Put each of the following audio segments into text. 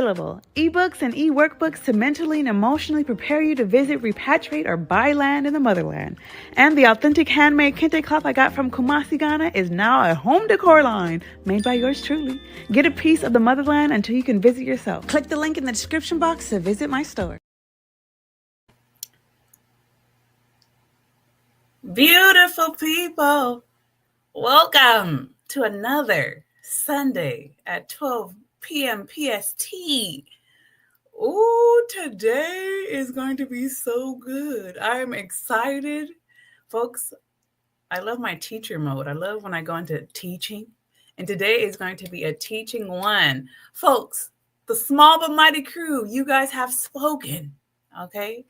available. Ebooks and e-workbooks to mentally and emotionally prepare you to visit, repatriate, or buy land in the motherland. And the authentic handmade kente cloth I got from Kumasi, Ghana is now a home decor line made by yours truly. Get a piece of the motherland until you can visit yourself. Click the link in the description box to visit my store. Beautiful people, welcome to another Sunday at 12 p.m. PST. Ooh, today is going to be so good. I'm excited. Folks, I love my teacher mode. I love when I go into teaching. And today is going to be a teaching one. Folks, the small but mighty crew, you guys have spoken, okay?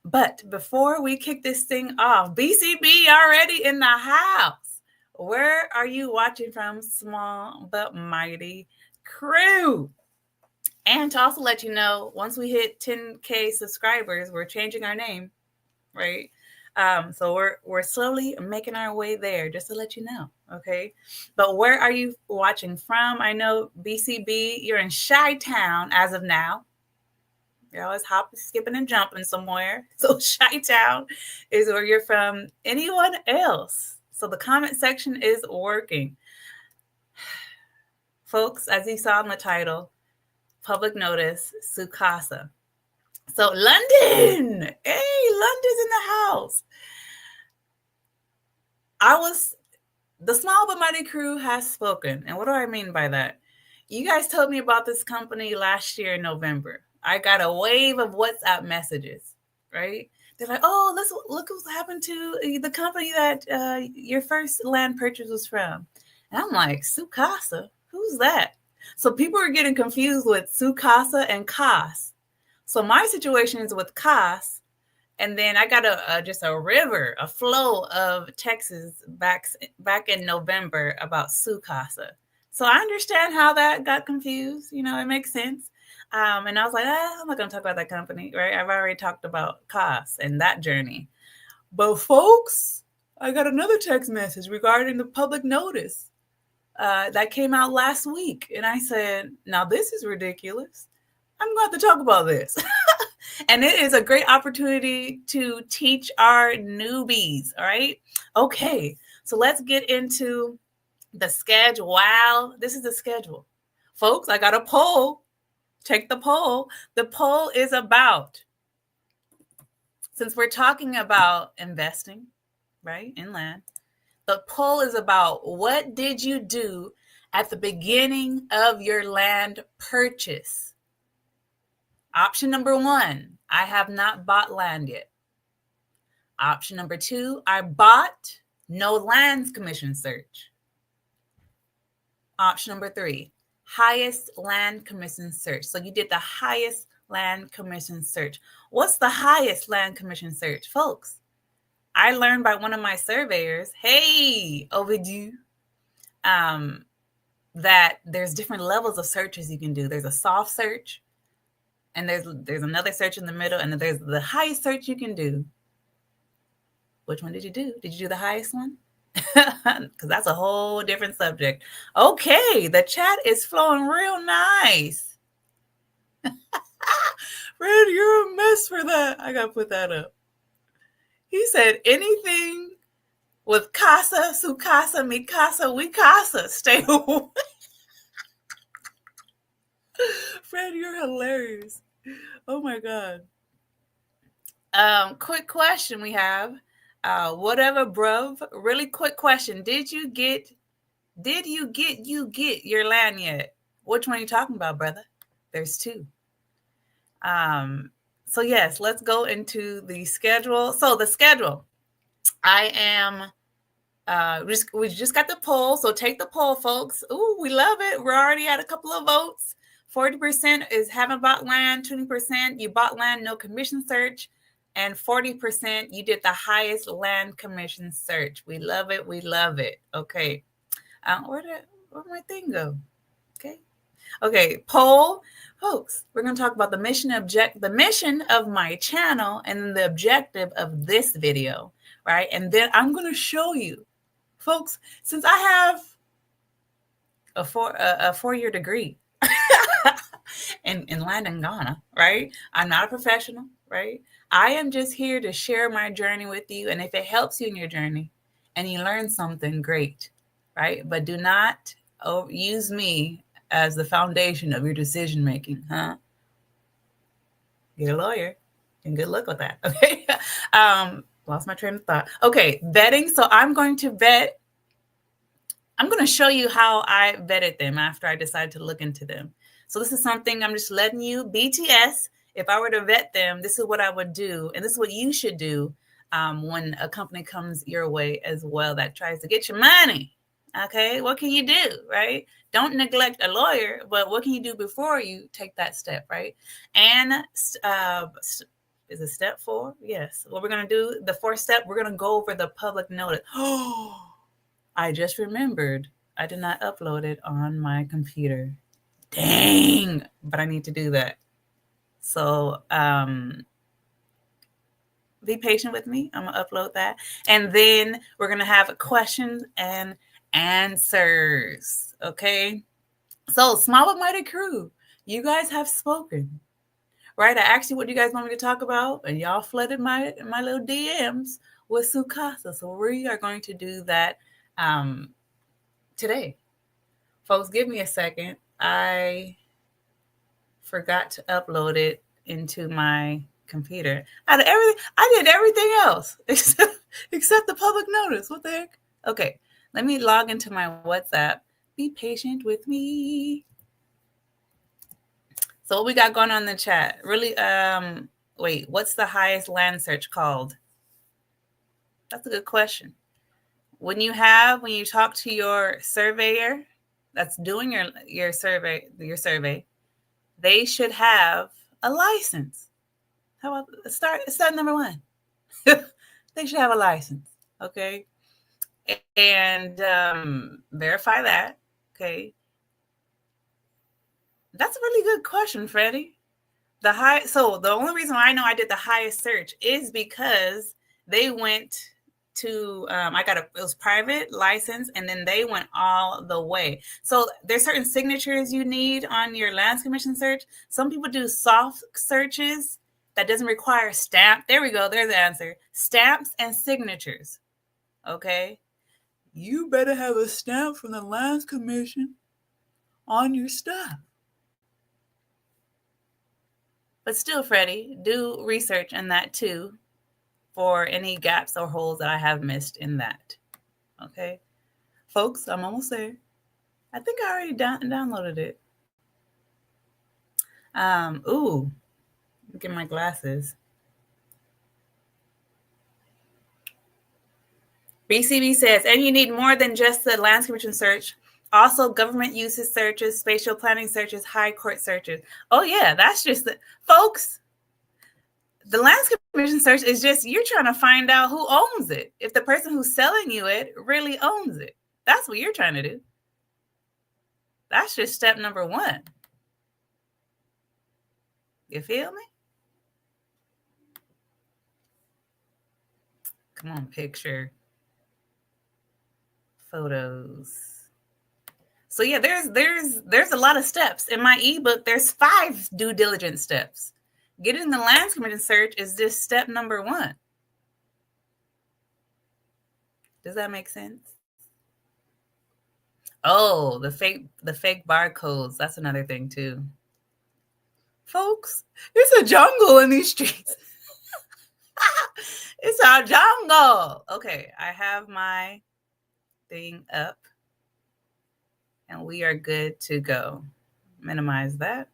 But before we kick this thing off, BCB already in the house. Where are you watching from, small but mighty crew? And to also let you know, once we hit 10K subscribers, we're changing our name, right? So we're slowly making our way there, just to let you know, okay? But where are you watching from? I know BCB, you're in Chi-Town as of now. You're always hopping, skipping, and jumping somewhere. So Chi-Town is where you're from. Anyone else? So the comment section is working. Folks, as you saw in the title, public notice, Sucasa. So London, hey, London's in the house. The small but mighty crew has spoken. And what do I mean by that? You guys told me about this company last year in November. I got a wave of WhatsApp messages, right? They're like, oh, look what's happened to the company that your first land purchase was from. And I'm like, Sucasa? Who's that? So people are getting confused with Sucasa and CAS. So my situation is with CAS. And then I got just a flow of texts back in November about Sucasa. So I understand how that got confused. You know, it makes sense. And I was like, I'm not going to talk about that company, right? I've already talked about CAS and that journey. But folks, I got another text message regarding the public notice that came out last week. And I said, now this is ridiculous. I'm going to have to talk about this. And it is a great opportunity to teach our newbies, all right? Okay, so let's get into the schedule. Wow, this is the schedule. Folks, I got a poll. Take the poll. The poll is about, since we're talking about investing, right, in land, the poll is about what did you do at the beginning of your land purchase? Option number 1, I have not bought land yet. Option number 2, I bought, no lands commission search. Option number 3, highest land commission search. So you did the highest land commission search. What's the highest land commission search, folks? I learned by one of my surveyors, hey, overdue, that there's different levels of searches you can do. There's a soft search, and there's another search in the middle, and then there's the highest search you can do. Which one did you do? Did you do the highest one? Because that's a whole different subject. Okay, the chat is flowing real nice. Red, you're a mess for that. I got to put that up. He said, anything with casa, su casa, mi casa, we casa, stay away. Fred, you're hilarious. Oh my God. Quick question we have. Whatever, bruv. Really quick question. Did you get your land yet? Which one are you talking about, brother? There's 2. So yes, let's go into the schedule. So the schedule, I am, we just got the poll. So take the poll, folks. Ooh, we love it. We're already at a couple of votes. 40% is haven't bought land. 20% you bought land, no commission search. And 40% you did the highest land commission search. We love it. We love it. Okay. Where'd my thing go? Okay. Poll. Folks, we're going to talk about the mission of my channel and the objective of this video, right? And then I'm going to show you, folks, since I have a 4-year degree and land in Ghana, right? I'm not a professional, right? I am just here to share my journey with you. And if it helps you in your journey and you learn something, great, right? But do not use me as the foundation of your decision making, huh? Get a lawyer and good luck with that. Okay. Lost my train of thought. Okay, vetting. So I'm going to show you how I vetted them after I decided to look into them. So this is something I'm just letting you, BTS, if I were to vet them, this is what I would do. And this is what you should do when a company comes your way as well that tries to get your money. Okay, what can you do, right? Don't neglect a lawyer, but what can you do before you take that step, right? And is it step 4? Yes. What we're going to do, the 4th step, we're going to go over the public notice. Oh, I just remembered I did not upload it on my computer. Dang, but I need to do that. So be patient with me. I'm going to upload that. And then we're going to have questions and answers. Okay. So small but mighty crew, you guys have spoken, right? I asked you what you guys want me to talk about, and y'all flooded my little DMs with Sucasa. So we are going to do that today. Folks, give me a second. I forgot to upload it into my computer. I did everything else except the public notice. What the heck? Okay, let me log into my WhatsApp. Be patient with me. So what we got going on in the chat? Really, wait, what's the highest land search called? That's a good question. When you talk to your surveyor that's doing your survey, they should have a license. How about start number 1? They should have a license, okay? And verify that, okay? That's a really good question, Freddie. So the only reason I know I did the highest search is because they went to it was private license, and then they went all the way. So there's certain signatures you need on your lands commission search. Some people do soft searches that doesn't require stamp. There we go. There's the answer. Stamps and signatures. Okay. You better have a stamp from the lands commission on your stuff. But still, Freddie, do research on that too for any gaps or holes that I have missed in that. Okay. Folks, I'm almost there. I think I already downloaded it. Ooh, look at my glasses. BCB says, and you need more than just the lands commission search. Also, government uses searches, spatial planning searches, high court searches. Oh, yeah, that's just folks. The lands commission search is just you're trying to find out who owns it. If the person who's selling you it really owns it. That's what you're trying to do. That's just step number 1. You feel me? Come on, picture. Photos. So yeah, there's a lot of steps. In my ebook, there's 5 due diligence steps. Getting the lands commission search is just step number 1. Does that make sense? Oh, the fake barcodes. That's another thing too. Folks, it's a jungle in these streets. It's a jungle. Okay, I have my thing up and we are good to go. Minimize that.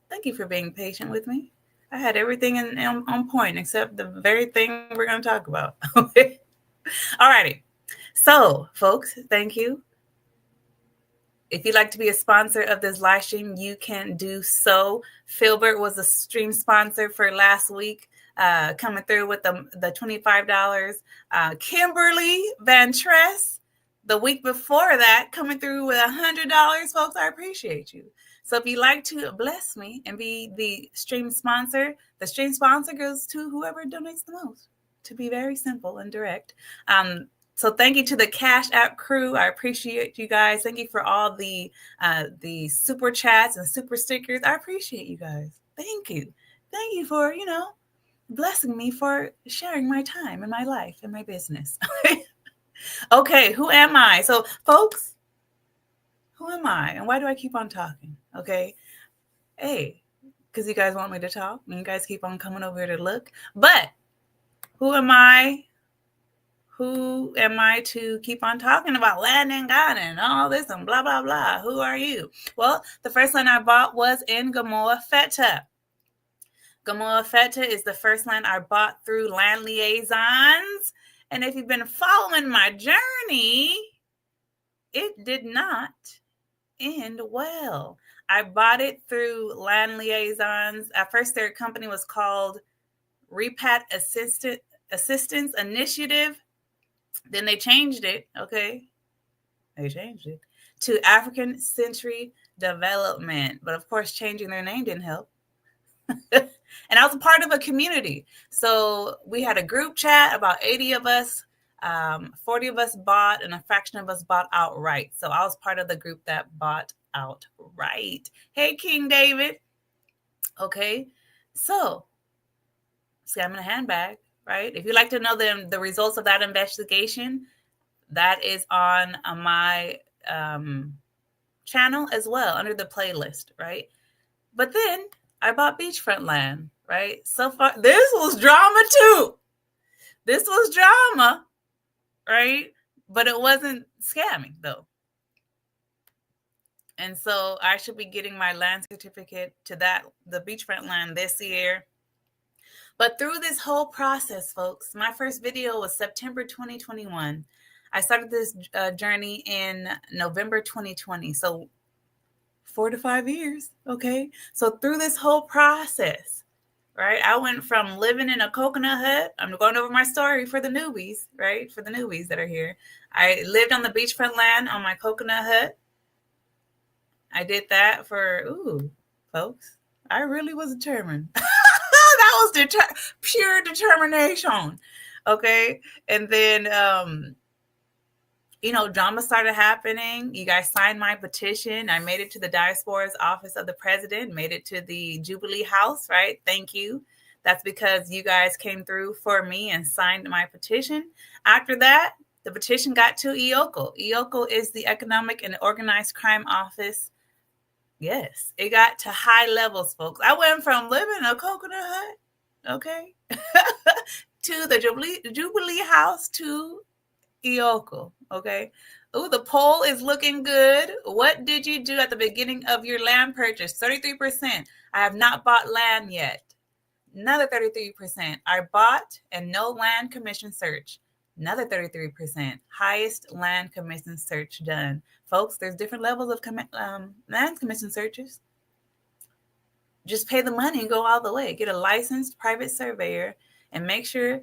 Thank you for being patient with me. I had everything on point except the very thing we're going to talk about. Okay. All righty. So, folks, thank you. If you'd like to be a sponsor of this live stream, you can do so. Filbert was a stream sponsor for last week, coming through with the $25. Kimberly Van Tress, the week before that, coming through with $100. Folks, I appreciate you. So if you'd like to bless me and be the stream sponsor, the stream sponsor goes to whoever donates the most, to be very simple and direct. So thank you to the Cash App crew. I appreciate you guys. Thank you for all the super chats and super stickers. I appreciate you guys. Thank you. Thank you for, blessing me for sharing my time and my life and my business. Okay, who am I? So, folks, who am I? And why do I keep on talking? Okay. Hey, because you guys want me to talk and you guys keep on coming over here to look. But who am I? Who am I to keep on talking about land and God and all this and blah, blah, blah? Who are you? Well, the first land I bought was in Gamoa Feta. Gamoa Feta is the first land I bought through Land Liaisons. And if you've been following my journey, it did not end well. I bought it through Land Liaisons. At first, their company was called Repatriation Assistance Initiative. Then they changed it, okay? They changed it to African Century Development. But of course, changing their name didn't help. And I was a part of a community. So we had a group chat, about 80 of us. 40 of us bought, and a fraction of us bought outright. So I was part of the group that bought outright. Hey, King David. Okay, so scamming a handbag, right? If you'd like to know the results of that investigation, that is on my channel as well, under the playlist, right? But then I bought beachfront land, right? So far, this was drama too. This was drama, right? But it wasn't scamming though. And so I should be getting my land certificate to the beachfront land this year. But through this whole process, folks, my first video was September 2021. I started this journey in November 2020. So 4 to 5 years, okay? So through this whole process, right, I went from living in a coconut hut. I'm going over my story for the newbies, right? For the newbies that are here. I lived on the beachfront land on my coconut hut. I did that for, folks, I really was determined. That was pure determination, okay? And then, drama started happening. You guys signed my petition. I made it to the Diaspora's Office of the President, made it to the Jubilee House, right? Thank you. That's because you guys came through for me and signed my petition. After that, the petition got to EOCO. EOCO is the Economic and Organized Crime Office. Yes, it got to high levels, folks. I went from living in a coconut hut, okay, to the Jubilee House to EOCO, okay. Oh, the poll is looking good. What did you do at the beginning of your land purchase? 33%. I have not bought land yet. Another 33%. I bought and no land commission search. Another 33%. Highest land commission search done. Folks, there's different levels of land commission searches. Just pay the money and go all the way. Get a licensed private surveyor and make sure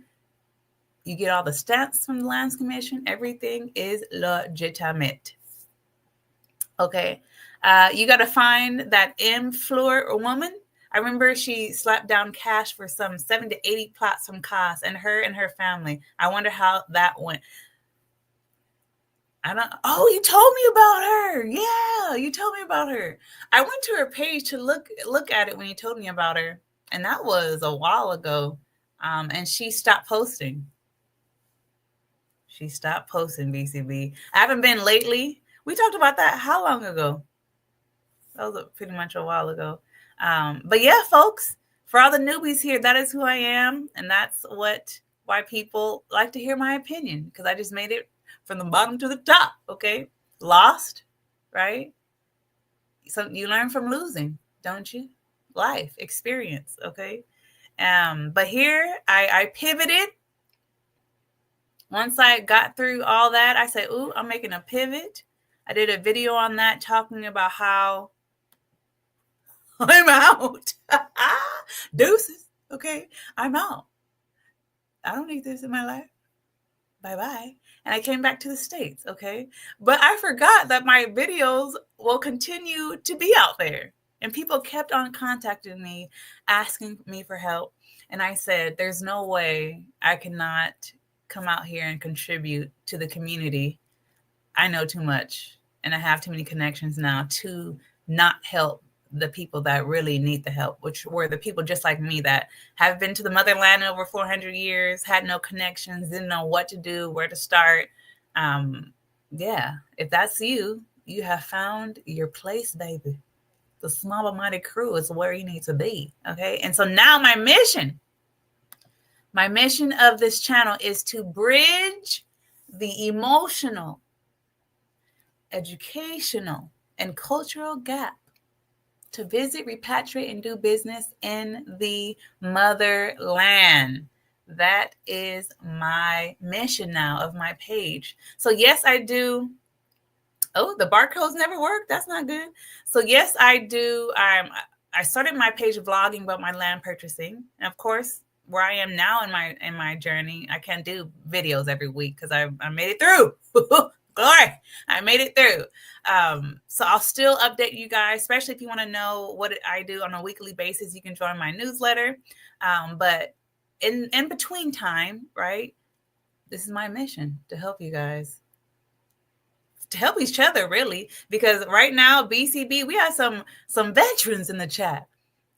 you get all the stamps from the Lands Commission. Everything is legitimate. Okay. You got to find that M. Fleur woman. I remember she slapped down cash for some 70 to 80 plots from CAS, and her family. I wonder how that went. You told me about her. Yeah, you told me about her. I went to her page to look at it when you told me about her. And that was a while ago. And she stopped posting. She stopped posting, BCB. I haven't been lately. We talked about that how long ago? That was pretty much a while ago. But yeah, folks, for all the newbies here, that is who I am. And that's why people like to hear my opinion, because I just made it from the bottom to the top, okay? Lost, right? So you learn from losing, don't you? Life, experience, okay? But here, I pivoted. Once I got through all that, I said, I'm making a pivot. I did a video on that talking about how I'm out. Deuces, okay? I'm out. I don't need this in my life. Bye-bye. And I came back to the States, okay? But I forgot that my videos will continue to be out there. And people kept on contacting me, asking me for help. And I said, there's no way I cannot come out here and contribute to the community. I know too much, and I have too many connections now to not help the people that really need the help, which were the people just like me that have been to the motherland over 400 years, had no connections, didn't know what to do, where to start. Yeah, if that's you, you have found your place, baby. The Small but Mighty Crew is where you need to be, okay? And so now my mission of this channel is to bridge the emotional, educational, and cultural gap to visit, repatriate, and do business in the motherland. That is my mission now of my page. So yes, I do. Oh, the barcodes never worked. That's not good. So yes, I do. I started my page vlogging about my land purchasing. And of course, where I am now in my journey, I can't do videos every week because I made it through. Glory, I made it through. So I'll still update you guys, especially if you want to know what I do on a weekly basis. You can join my newsletter. But in between time, right? This is my mission to help you guys. To help each other, really, because right now, BCB, we have some veterans in the chat,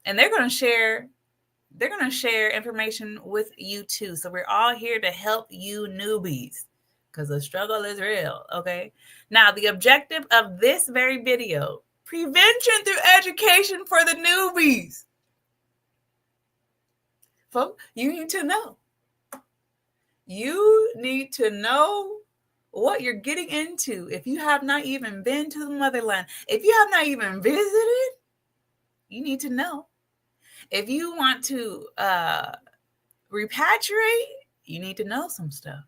and they're going to share information with you too. So we're all here to help you newbies, because the struggle is real. Okay. Now, the objective of this very video: prevention through education for the newbies. Folks, you need to know. You need to know what you're getting into. If you have not even been to the motherland, if you have not even visited, you need to know. If you want to repatriate, you need to know some stuff.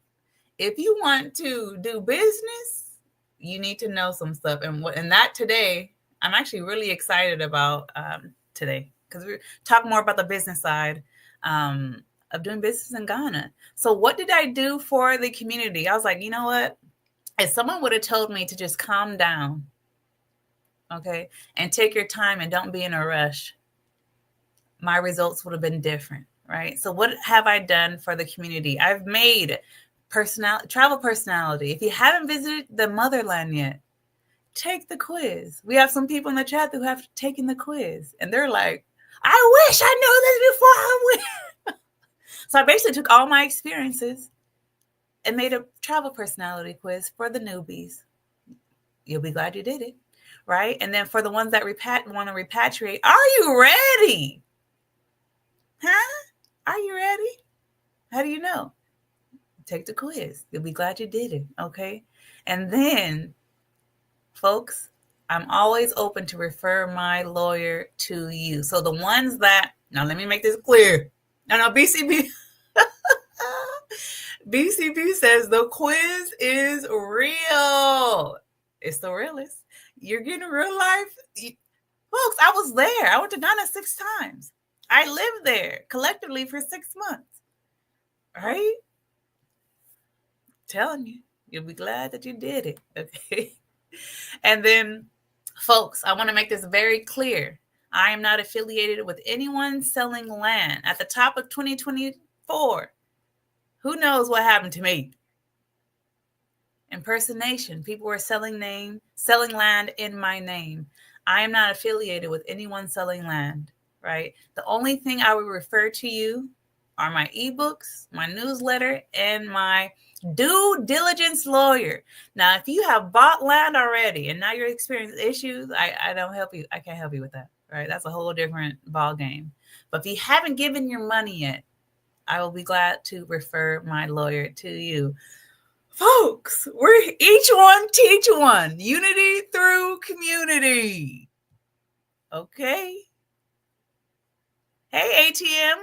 If you want to do business, you need to know some stuff. And that today, I'm actually really excited about today, because we're talking more about the business side of doing business in Ghana. So what did I do for the community? I was like, you know what? If someone would have told me to just calm down, okay, and take your time and don't be in a rush, my results would have been different, right? So what have I done for the community? I've made travel personality. If you haven't visited the motherland yet, take the quiz. We have some people in the chat who have taken the quiz, and they're like, I wish I knew this before I went. So I basically took all my experiences and made a travel personality quiz for the newbies. You'll be glad you did it, right? And then for the ones that want to repatriate, are you ready? Huh? Are you ready? How do you know? Take the quiz. You'll be glad you did it, okay? And then, folks, I'm always open to refer my lawyer to you. So the ones that, now let me make this clear. No, BCB. BCB says the quiz is real. It's the realest. You're getting real life. Folks, I was there. I went to Ghana 6 times. I lived there collectively for 6 months. Right? Telling you, you'll be glad that you did it. Okay. And then, folks, I want to make this very clear. I am not affiliated with anyone selling land. At the top of 2024, who knows what happened to me? Impersonation. People were selling land in my name. I am not affiliated with anyone selling land, right? The only thing I would refer to you are my ebooks, my newsletter, and my due diligence lawyer. Now, if you have bought land already and now you're experiencing issues, I don't help you. I can't help you with that, right? That's a whole different ball game. But if you haven't given your money yet, I will be glad to refer my lawyer to you. Folks, we're each one teach one. Unity through community. Okay. Hey, ATM.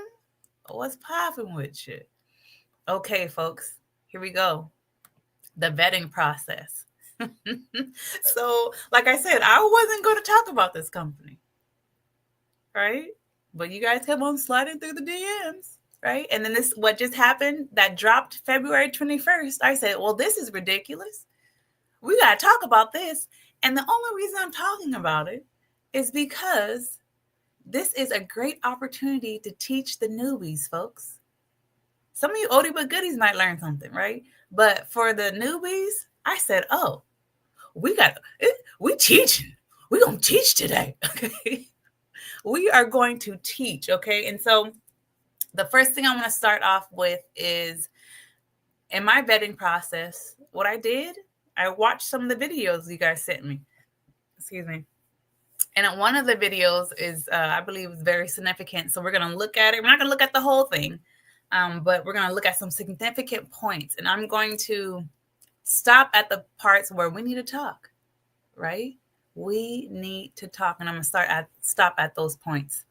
What's popping with you? Okay, folks, here we go. The vetting process. So, like I said, I wasn't going to talk about this company, right? But you guys kept on sliding through the DMs, right? And then this, what just happened, that dropped February 21st. I said, well, this is ridiculous. We got to talk about this. And the only reason I'm talking about it is because this is a great opportunity to teach the newbies, folks. Some of you oldie but goodies might learn something, right? But for the newbies, I said, oh, we teaching. We're going to teach today, okay? We are going to teach, okay? And so the first thing I want to start off with is, in my vetting process, what I did, I watched some of the videos you guys sent me. Excuse me. And one of the videos is, I believe, is very significant. So we're going to look at it. We're not going to look at the whole thing, but we're going to look at some significant points. And I'm going to stop at the parts where we need to talk, right? We need to talk. And I'm going to stop at those points.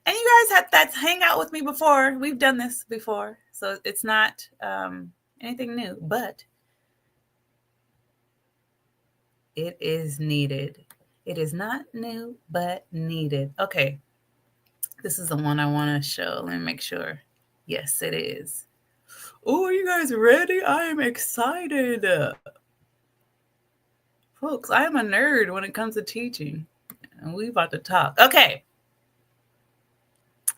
And you guys had hang out with me before. We've done this before. So it's not anything new, but it is needed. It is not new, but needed. Okay. This is the one I want to show. Let me make sure. Yes, it is. Oh, are you guys ready? I am excited. Folks, I am a nerd when it comes to teaching. And we about to talk. Okay.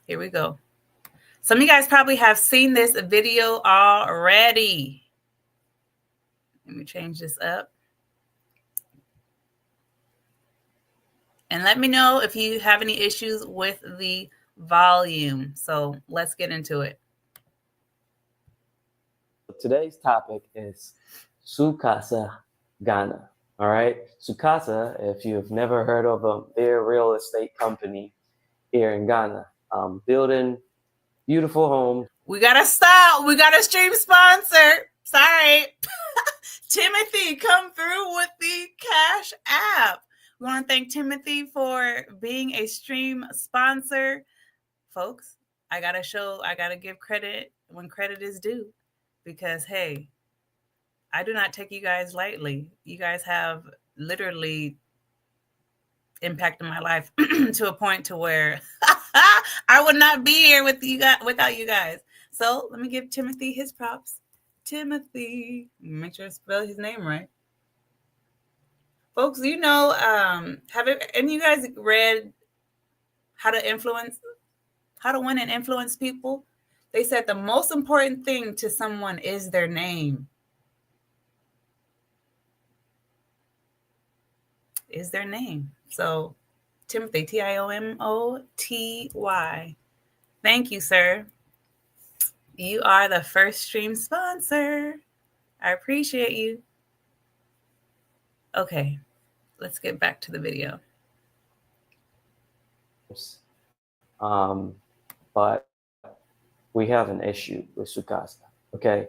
Here we go. Some of you guys probably have seen this video already. Let me change this up. And let me know if you have any issues with the volume. So let's get into it. Today's topic is Sucasa, Ghana. All right. Sucasa, if you've never heard of them, they're a real estate company here in Ghana, building beautiful homes. We got to stop. We got a stream sponsor. Sorry. Timothy, come through with the Cash App. We want to thank Timothy for being a stream sponsor. Folks, I got to give credit when credit is due, because, hey, I do not take you guys lightly. You guys have literally impacted my life to a point to where I would not be here with you guys without you guys. So let me give Timothy his props. Timothy, make sure I spell his name right. Folks, you know, have any of you guys read How to Win and Influence People? They said the most important thing to someone is their name. Is their name. So Timothy, Timoty. Thank you, sir. You are the first stream sponsor. I appreciate you. Okay, let's get back to the video. But we have an issue with Sucasa. Okay.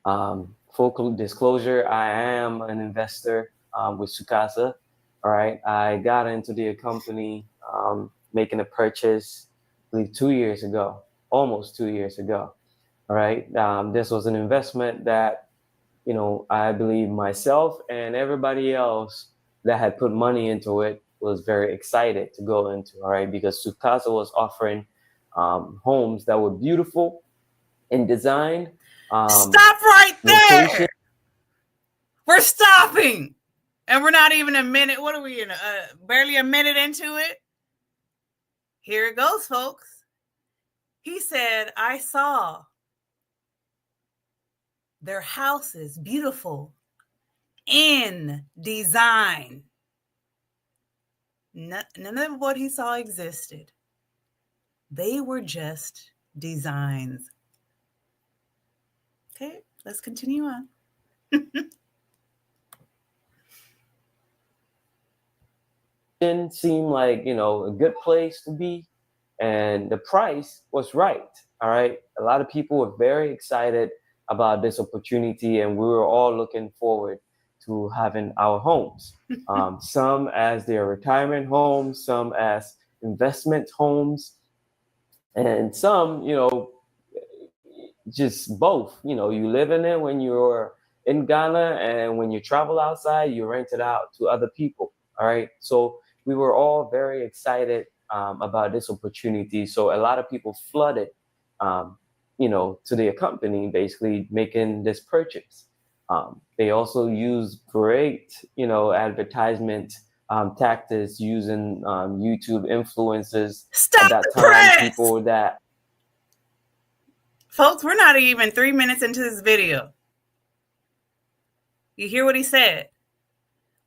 Full disclosure, I am an investor with Sucasa. All right. I got into the company making a purchase, I believe, 2 years ago, almost 2 years ago. All right. This was an investment that, you know, I believe myself and everybody else that had put money into it was very excited to go into. All right. Because Sucasa was offering homes that were beautiful in design. Stop right there. Location. We're stopping. And we're not even a minute. What are we in? Barely a minute into it. Here it goes, folks. He said, I saw their houses beautiful in design. None of what he saw existed. They were just designs. Okay, let's continue on. Didn't seem like, you know, a good place to be, and the price was right. All right. A lot of people were very excited about this opportunity, and we were all looking forward to having our homes. Some as their retirement homes, some as investment homes, and some, you know, just both. You know, you live in it when you're in Ghana, and when you travel outside, you rent it out to other people. All right. So we were all very excited about this opportunity. So a lot of people flooded, you know, to the company, basically making this purchase. They also use great, you know, advertisement tactics using YouTube influencers. Stop at that the time. press. People that Folks, we're not even 3 minutes into this video. You hear what he said?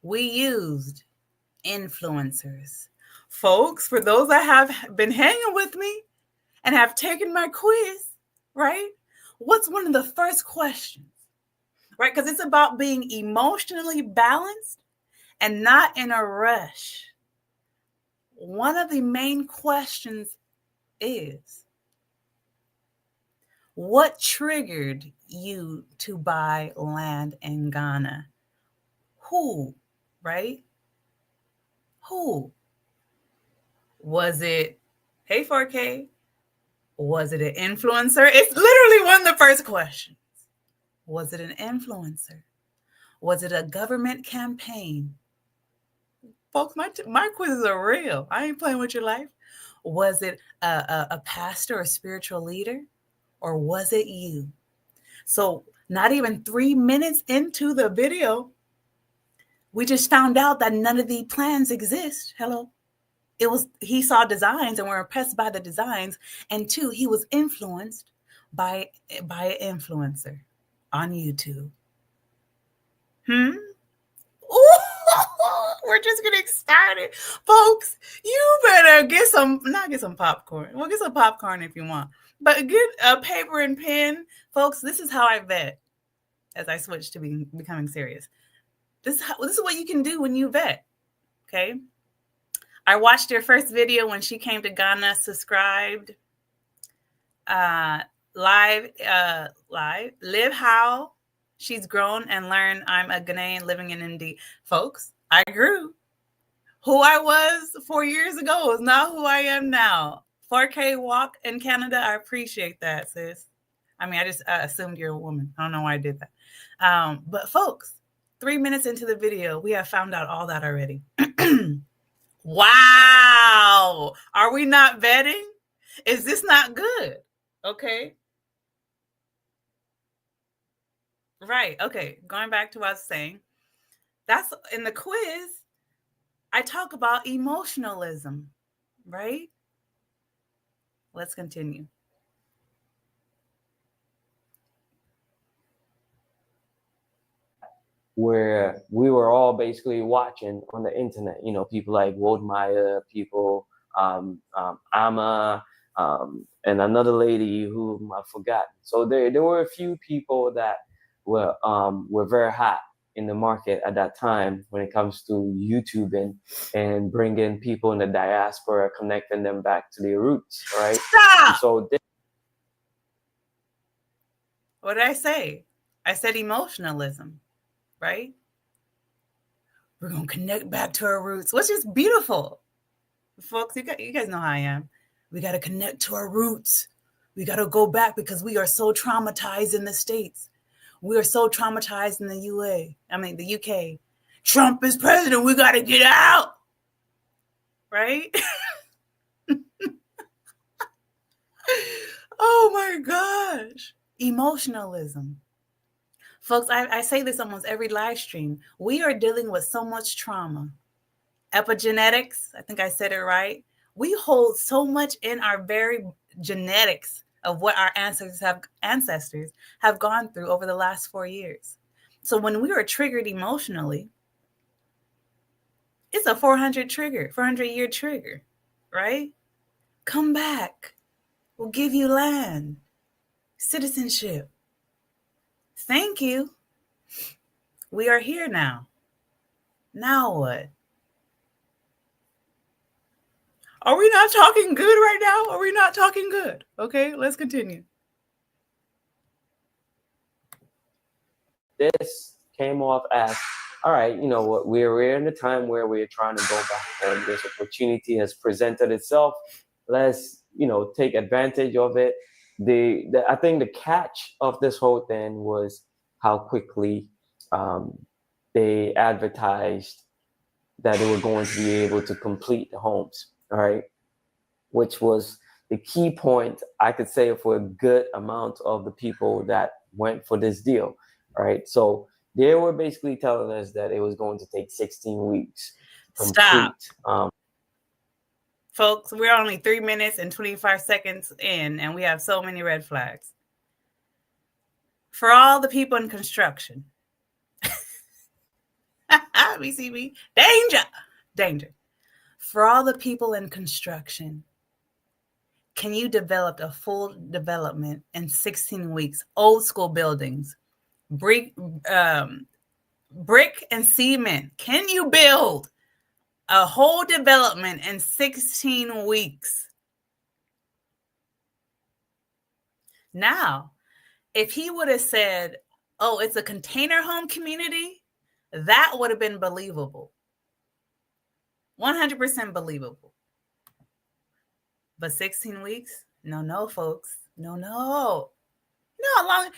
We used influencers. Folks, for those that have been hanging with me and have taken my quiz, right? What's one of the first questions? Right? Because it's about being emotionally balanced and not in a rush. One of the main questions is, what triggered you to buy land in Ghana? Who, right? Who? Was it, hey 4K? Was it an influencer? It's literally one of the first questions. Was it an influencer? Was it a government campaign? Folks, my quizzes are real. I ain't playing with your life. Was it a pastor or spiritual leader? Or was it you? So not even 3 minutes into the video, we just found out that none of the plans exist. Hello. He saw designs and were impressed by the designs. And 2, he was influenced by an influencer on YouTube. Ooh, we're just getting started. Folks, you better get some popcorn. Well, get some popcorn if you want. But get a paper and pen. Folks, this is how I vet as I switch to becoming serious. This is what you can do when you vet, okay? I watched your first video when she came to Ghana, subscribed, live, live how she's grown and learned. I'm a Ghanaian living in India. Folks, I grew. Who I was 4 years ago is not who I am now. 4K walk in Canada, I appreciate that, sis. I mean, I just assumed you're a woman. I don't know why I did that. But folks, 3 minutes into the video, we have found out all that already. Wow. Are we not vetting? Is this not good? Okay. Right. Okay. Going back to what I was saying. That's in the quiz. I talk about emotionalism, right? Let's continue. Where we were all basically watching on the internet, you know, people like Wodmeyer, people, Amma, and another lady whom I forgot. So there were a few people that were very hot in the market at that time when it comes to YouTubing and bringing people in the diaspora, connecting them back to their roots, right? Stop! So what did I say? I said emotionalism, right? We're going to connect back to our roots, which is beautiful. Folks, you guys know how I am. We got to connect to our roots. We got to go back because we are so traumatized in the States. We are so traumatized in the UK. Trump is president. We got to get out. Right? Oh my gosh. Emotionalism. Folks, I say this almost every live stream. We are dealing with so much trauma. Epigenetics, I think I said it right. We hold so much in our very genetics of what our ancestors have gone through over the last 4 years. So when we are triggered emotionally, it's a 400-year trigger, right? Come back. We'll give you land, citizenship. Thank you. We are here now. Now what? Are we not talking good right now? Are we not talking good? Okay, let's continue. This came off as, all right, you know what, we're in a time where we're trying to go back home. This opportunity has presented itself. Let's, you know, take advantage of it. I think the catch of this whole thing was how quickly they advertised that they were going to be able to complete the homes, all right, which was the key point, I could say, for a good amount of the people that went for this deal, right? So they were basically telling us that it was going to take 16 weeks to complete. Stop. Folks, we're only 3 minutes and 25 seconds in, and we have so many red flags. For all the people in construction. BCB. Danger. For all the people in construction, can you develop a full development in 16 weeks? Old school buildings, brick and cement. Can you build a whole development in 16 weeks? Now, if he would have said, oh, it's a container home community, that would have been believable. 100% believable. But 16 weeks? No, folks. No. You know how long?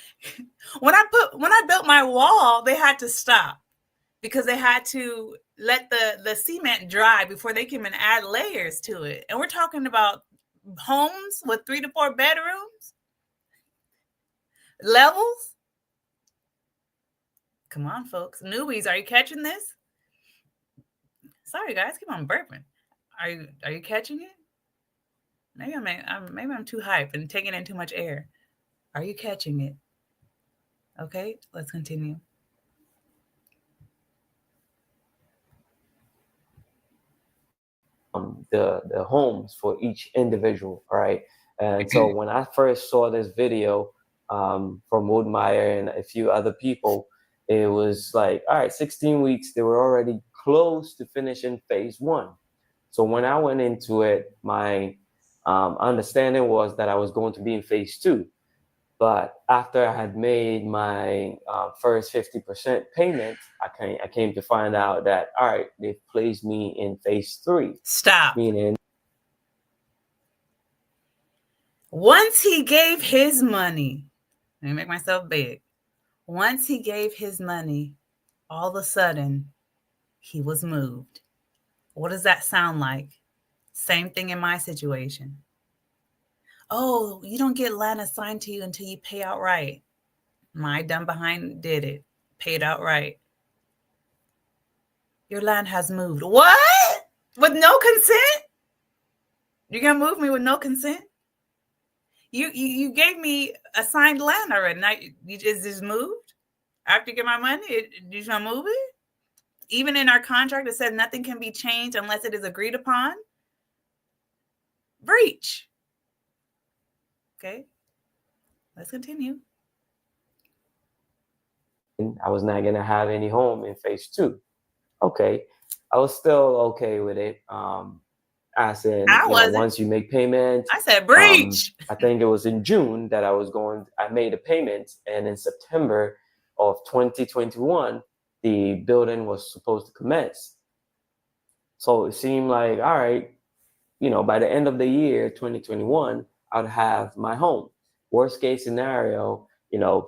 When I built my wall, they had to stop because they had to let the cement dry before they came and add layers to it. And we're talking about homes with 3 to 4 bedrooms, levels. Come on, folks. Newbies, are you catching this? Sorry, guys, keep on burping. Are you catching it? Maybe I'm too hyped and taking in too much air. Are you catching it? Okay, let's continue. The homes for each individual, right? And so when I first saw this video from Woodmeyer and a few other people, it was like, all right, 16 weeks, they were already close to finishing phase 1. So when I went into it, my understanding was that I was going to be in phase 2. But after I had made my first 50% payment, I came to find out that, all right, they've placed me in phase 3. Stop. Meaning, once he gave his money, let me make myself big. Once he gave his money, all of a sudden, he was moved. What does that sound like? Same thing in my situation. Oh, you don't get land assigned to you until you pay outright. My dumb behind did it. Paid outright. Your land has moved. What? With no consent? You're going to move me with no consent? You gave me assigned land already. Now you just moved? After you get my money, you just going to move it? Even in our contract, it says nothing can be changed unless it is agreed upon. Breach. Okay, let's continue. I was not going to have any home in phase 2. Okay, I was still okay with it. I said, once you make payments. I said breach. I think it was in June that I made a payment. And in September of 2021, the building was supposed to commence. So it seemed like, all right, by the end of the year, 2021, I'd have my home. Worst case scenario,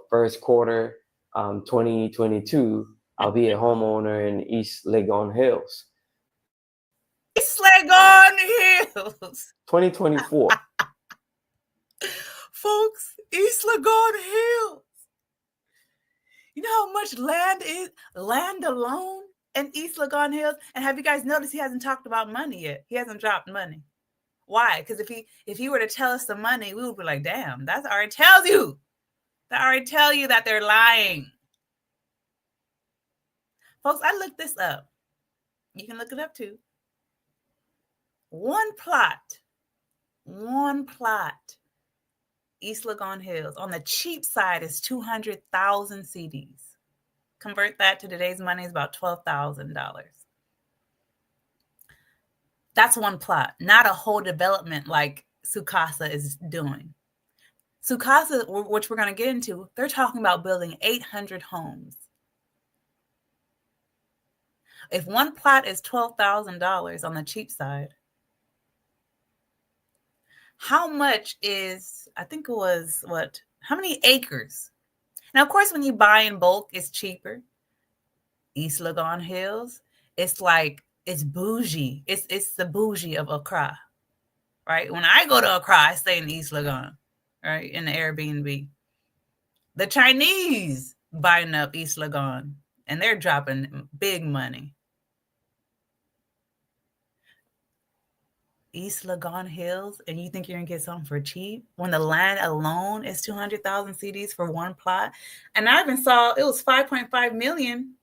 first quarter 2022, I'll be a homeowner in East Legon Hills. East Legon Hills. 2024. Folks, East Legon Hills. You know how much land is? Land alone in East Legon Hills? And have you guys noticed he hasn't talked about money yet? He hasn't dropped money. Why? Because if he were to tell us the money, we would be like, damn, that already tells you. That already tell you that they're lying. Folks, I looked this up. You can look it up too. One plot, East Legon Hills, on the cheap side is 200,000 CDs. Convert that to today's money is about $12,000. That's one plot, not a whole development like Sucasa is doing. Sucasa, which we're going to get into, they're talking about building 800 homes. If one plot is $12,000 on the cheap side, how much is, I think it was how many acres? Now, of course, when you buy in bulk, it's cheaper. East Legon Hills, it's bougie. It's the bougie of Accra, right? When I go to Accra, I stay in East Legon, right? In the Airbnb. The Chinese buying up East Legon, and they're dropping big money. East Lagon Hills, and you think you're gonna get something for cheap when the land alone is 200,000 CDs for one plot? And I even saw it was 5.5 million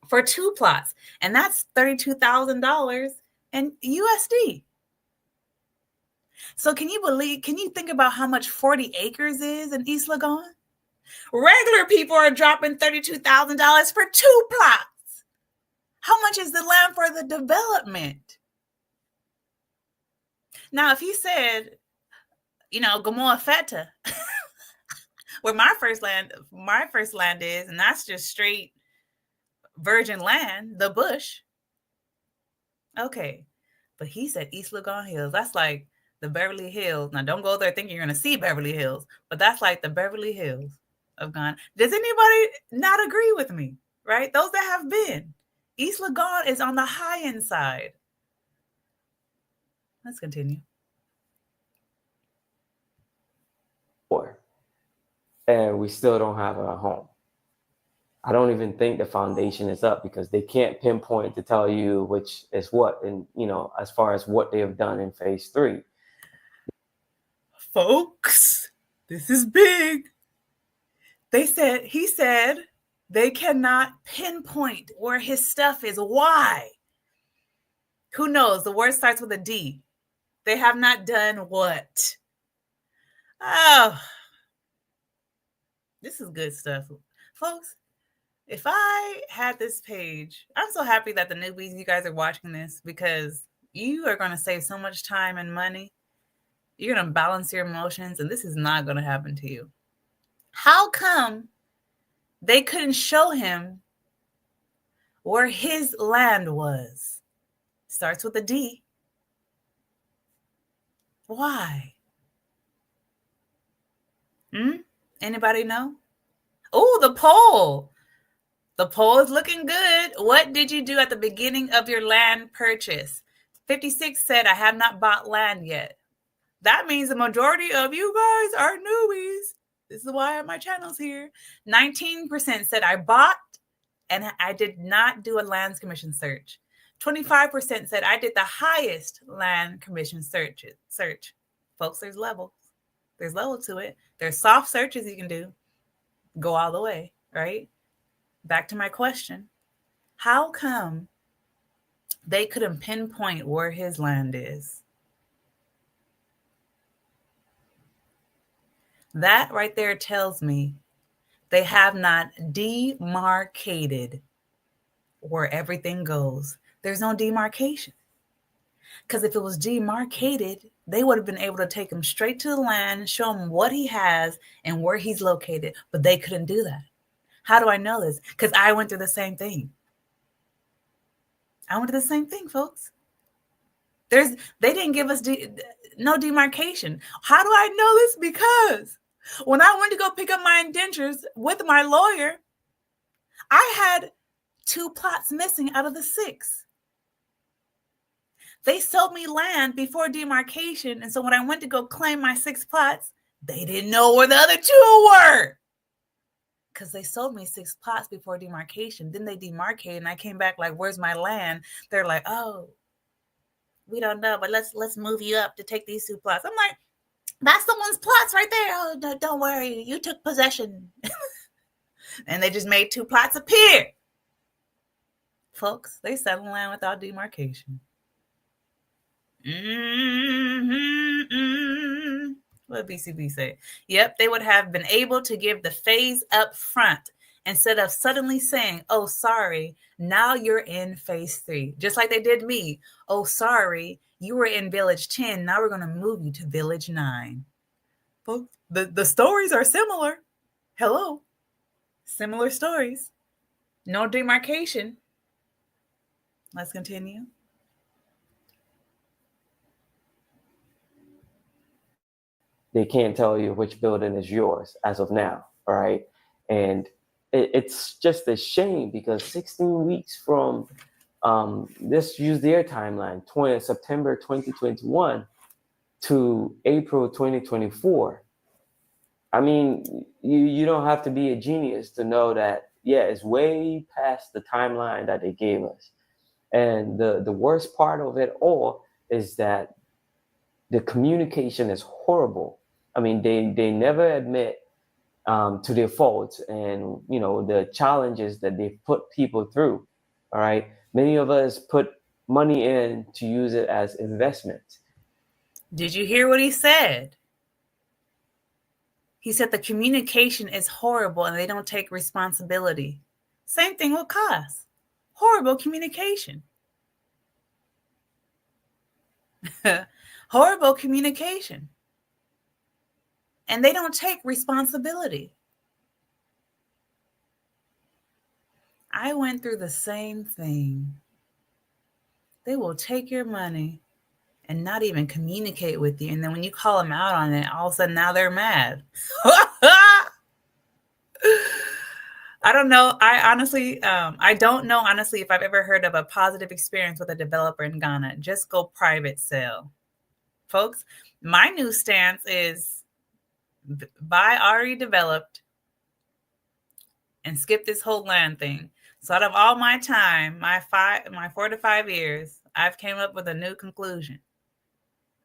for 2 plots, and that's $32,000 in USD. So can you think about how much 40 acres is in East Lagon? Regular people are dropping $32,000 for 2 plots. How much is the land for the development? Now, if you said, Gamoa Feta, where my first land is, and that's just straight virgin land, the bush. Okay. But he said East Lagon Hills. That's like the Beverly Hills. Now, don't go there thinking you're going to see Beverly Hills, but that's like the Beverly Hills of Ghana. Does anybody not agree with me? Right? Those that have been. East Lagon is on the high end side. Let's continue. And we still don't have a home. I don't even think the foundation is up because they can't pinpoint to tell you which is what, and as far as what they have done in phase 3. Folks, this is big. He said they cannot pinpoint where his stuff is. Why? Who knows? The word starts with a D. They have not done what? Oh, this is good stuff. Folks, if I had this page, I'm so happy that the newbies, you guys are watching this, because you are going to save so much time and money. You're going to balance your emotions, and this is not going to happen to you. How come they couldn't show him where his land was? Starts with a D. Why? Anybody know? Oh, the poll. The poll is looking good. What did you do at the beginning of your land purchase? 56 said, I have not bought land yet. That means the majority of you guys are newbies. This is why my channel's here. 19% said I bought and I did not do a lands commission search. 25% said I did the highest land commission search. Folks, there's levels. There's level to it. There's soft searches you can do. Go all the way, right? Back to my question. How come they couldn't pinpoint where his land is? That right there tells me they have not demarcated where everything goes. There's no demarcation. Because if it was demarcated, they would have been able to take him straight to the land, show him what he has and where he's located. But they couldn't do that. How do I know this? Because I went through the same thing. Folks. They didn't give us no demarcation. How do I know this? Because when I went to go pick up my indentures with my lawyer, I had 2 plots missing out of the 6. They sold me land before demarcation. And so when I went to go claim my 6 plots, they didn't know where the other 2 were. Because they sold me 6 plots before demarcation. Then they demarcated and I came back like, where's my land? They're like, oh, we don't know, but let's move you up to take these 2 plots. I'm like, that's someone's plots right there. Oh, don't worry. You took possession. And they just made 2 plots appear. Folks, they settled land without demarcation. What did BCB say? Yep, they would have been able to give the phase up front instead of suddenly saying, oh, sorry, now you're in phase 3. Just like they did me. Oh, sorry, you were in village 10. Now we're going to move you to village 9. Folks, the stories are similar. Hello. Similar stories. No demarcation. Let's continue. They can't tell you which building is yours as of now, all right? And it's just a shame because 16 weeks from, let's use their timeline, September 2021 to April 2024. I mean, you don't have to be a genius to know that, yeah, it's way past the timeline that they gave us. And the worst part of it all is that the communication is horrible. I mean, they never admit to their faults and the challenges that they put people through. All right, many of us put money in to use it as investment. Did you hear what he said? He said the communication is horrible and they don't take responsibility. Same thing with cost. Horrible communication. Horrible communication. And they don't take responsibility. I went through the same thing. They will take your money and not even communicate with you. And then when you call them out on it, all of a sudden now they're mad. I don't know. I don't know, honestly, if I've ever heard of a positive experience with a developer in Ghana. Just go private sale. Folks, my new stance is buy already developed and skip this whole land thing. So out of all my time, my 4 to 5 years, I've came up with a new conclusion.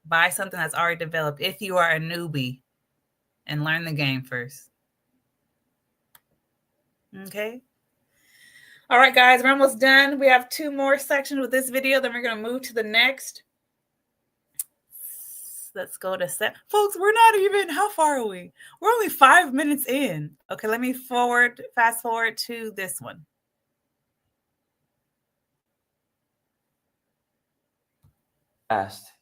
Buy something that's already developed if you are a newbie, and learn the game first. Okay. All right, guys, we're almost done. We have 2 more sections with this video. Then we're going to move to the next. Let's go to set. Folks, we're not even, how far are we? We're only 5 minutes in. Okay, let me fast forward to this one. Fast,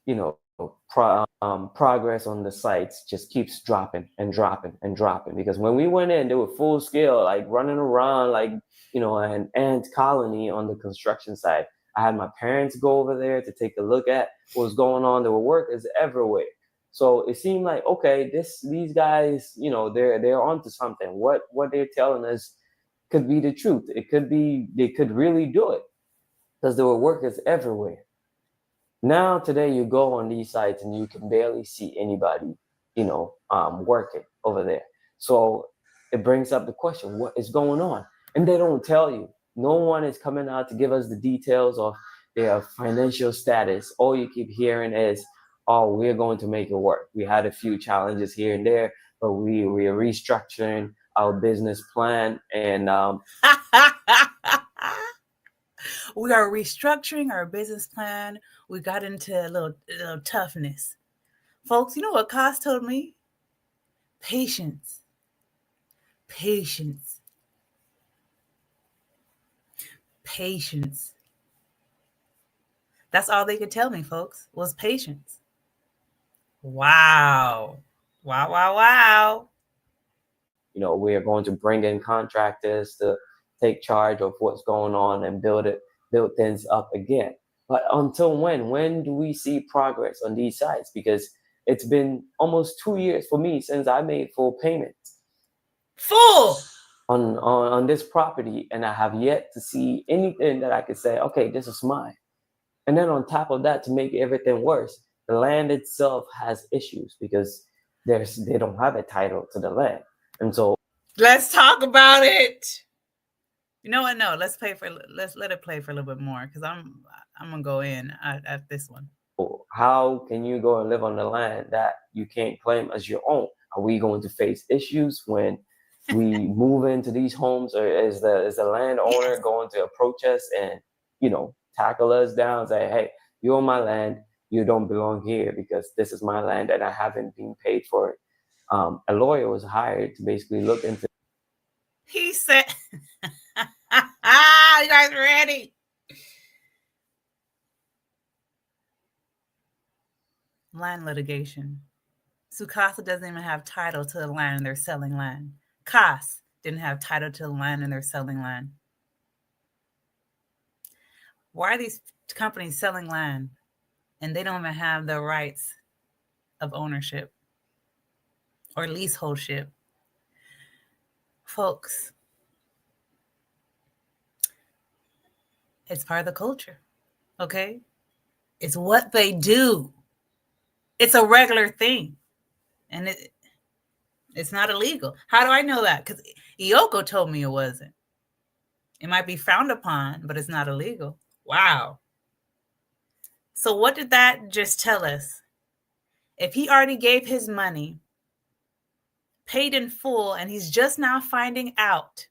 progress on the sites just keeps dropping and dropping and dropping, because when we went in, they were full scale, like running around like an ant colony on the construction site. I had my parents go over there to take a look at what was going on. There were workers everywhere. So it seemed like, okay, these guys, they're onto something. What they're telling us could be the truth. It could be they could really do it, because there were workers everywhere. Now today you go on these sites and you can barely see anybody, working over there. So it brings up the question, what is going on? And they don't tell you. No one is coming out to give us the details of their financial status. All you keep hearing is, oh, we're going to make it work. We had a few challenges here and there, but we are restructuring our business plan, and we are restructuring our business plan. We got into a little toughness. Folks, you know what Cost told me? Patience. Patience. Patience. That's all they could tell me, folks, was patience. Wow. Wow, wow, wow. We are going to bring in contractors to take charge of what's going on and build things up again. But until when do we see progress on these sites? Because it's been almost 2 years for me since I made full payments. Full! On this property, and I have yet to see anything that I could say, okay, this is mine. And then on top of that, to make everything worse, the land itself has issues because they don't have a title to the land. And so let's talk about it. You know what? No, let's let it play for a little bit more, because I'm gonna go in at this one. How can you go and live on the land that you can't claim as your own? Are we going to face issues when we move into these homes, or is the landowner going to approach us and tackle us down and say, hey, you're on my land, you don't belong here because this is my land and I haven't been paid for it? A lawyer was hired to basically look into. He said, you guys ready? Land litigation. Sucasa doesn't even have title to the land and they're selling land. CAS didn't have title to the land and they're selling land. Why are these companies selling land and they don't even have the rights of ownership or leaseholdship? Folks, it's part of the culture, okay? It's what they do. It's a regular thing. And it's not illegal. How do I know that? Because Iyoko told me it wasn't. It might be frowned upon, but it's not illegal. Wow. So what did that just tell us? If he already gave his money, paid in full, and he's just now finding out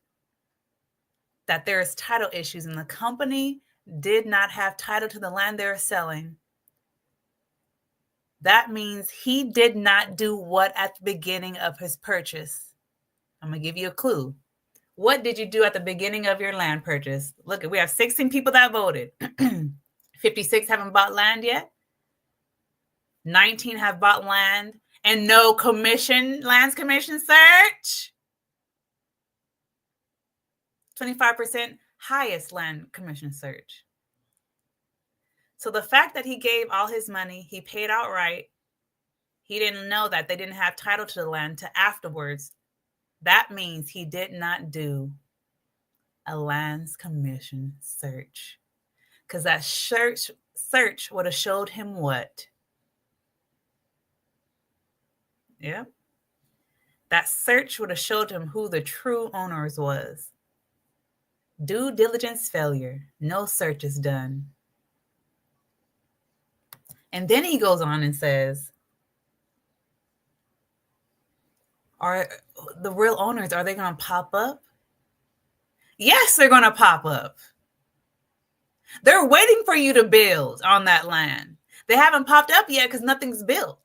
that there's title issues and the company did not have title to the land they're selling, that means he did not do what at the beginning of his purchase? I'm going to give you a clue. What did you do at the beginning of your land purchase? Look, we have 16 people that voted. 56 haven't bought land yet. 19 have bought land and no lands commission search. 25% highest land commission search. So the fact that he gave all his money, he paid outright, he didn't know that they didn't have title to the land till afterwards. That means he did not do a lands commission search. Because that search would have showed him what? Yeah. That search would have showed him who the true owners was. Due diligence failure. No search is done. And then he goes on and says, are the real owners, are they going to pop up? Yes, they're going to pop up. They're waiting for you to build on that land. They haven't popped up yet because nothing's built.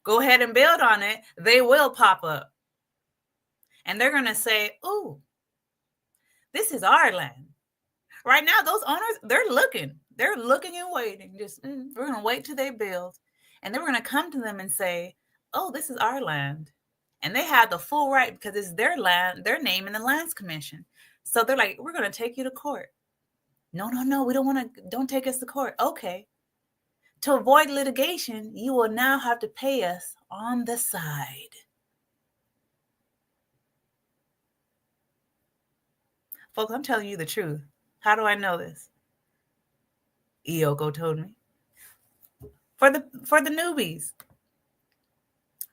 Go ahead and build on it. They will pop up. And they're going to say, ooh, this is our land. Right now, those owners, they're looking. They're looking and waiting. Just, we're going to wait till they build. And then we're going to come to them and say, oh, this is our land. And they have the full right because it's their land, their name in the lands commission. So they're like, we're going to take you to court. No, we don't take us to court. Okay. To avoid litigation, you will now have to pay us on the side. Folks, I'm telling you the truth. How do I know this? Iyoko told me. For the newbies.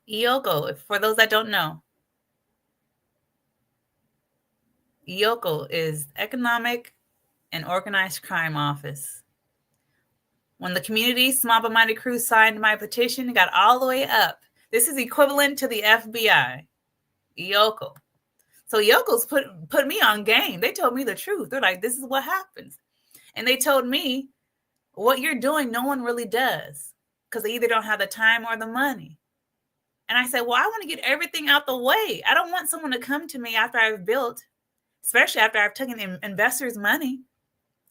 Iyoko, for those that don't know, Iyoko is Economic and Organized Crime Office. When the community small but mighty crew signed my petition, it got all the way up. This is equivalent to the FBI. Iyoko. So Iyoko's put me on game. They told me the truth. They're like, this is what happens. And they told me, what you're doing, no one really does. Because they either don't have the time or the money. And I said, well, I want to get everything out the way. I don't want someone to come to me after I've built, especially after I've taken investors' money.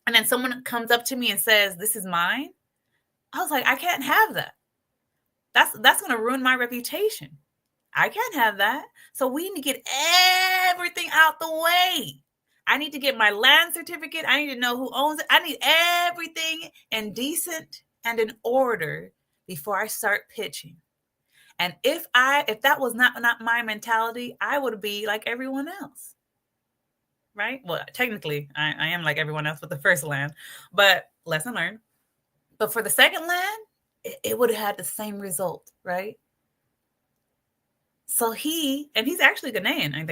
And then someone comes up to me and says, this is mine. I was like, I can't have that. That's going to ruin my reputation. I can't have that. So we need to get everything out the way. I need to get my land certificate. I need to know who owns it. I need everything in decent and in order before I start pitching. And if that was not my mentality, I would be like everyone else. Right? Well, technically, I am like everyone else with the first land, but lesson learned. But for the second land, it would have had the same result, right? So he's actually Ghanaian, I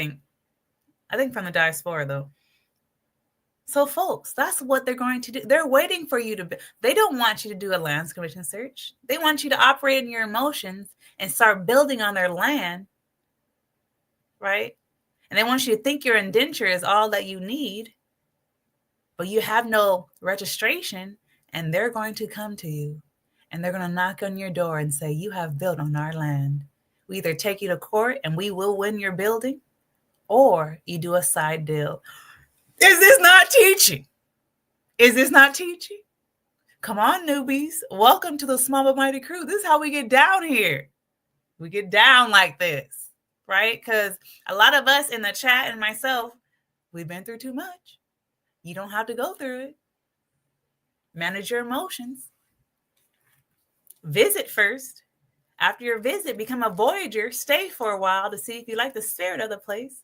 think from the diaspora though. So folks, that's what they're going to do. They're waiting for you they don't want you to do a lands commission search. They want you to operate in your emotions and start building on their land, right? And they want you to think your indenture is all that you need, but you have no registration, and they're going to come to you and they're going to knock on your door and say, you have built on our land. We either take you to court and we will win your building, or you do a side deal. Is this not teaching? Is this not teaching? Come on, newbies. Welcome to the Small but Mighty Crew. This is how we get down here. We get down like this, right? Because a lot of us in the chat and myself, we've been through too much. You don't have to go through it. Manage your emotions. Visit first. After your visit, become a voyager. Stay for a while to see if you like the spirit of the place.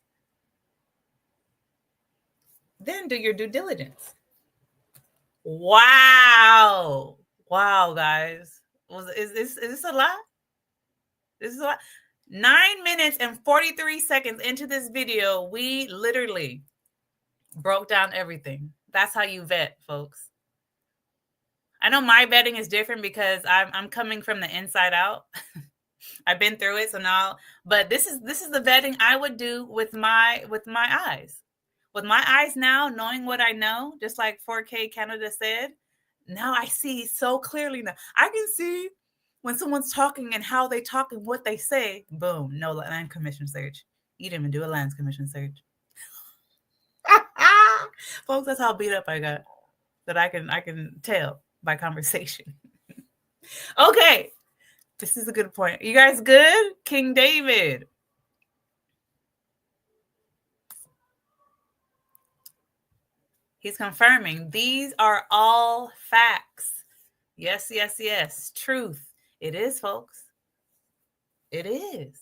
Then do your due diligence. Wow, guys. Is this a lot? This is a lot. 9 minutes and 43 seconds into this video, we literally broke down everything. That's how you vet, folks. I know my vetting is different because I'm coming from the inside out. I've been through it, so now, but this is the vetting I would do with my eyes. With my eyes now, knowing what I know, just like 4K Canada said, now I see so clearly now. I can see when someone's talking and how they talk and what they say. Boom, no land commission search. You didn't even do a lands commission search. Folks, that's how beat up I got. That I can tell by conversation. Okay. This is a good point. You guys good? King David. He's confirming these are all facts. Yes, yes, yes. Truth. It is, folks. It is.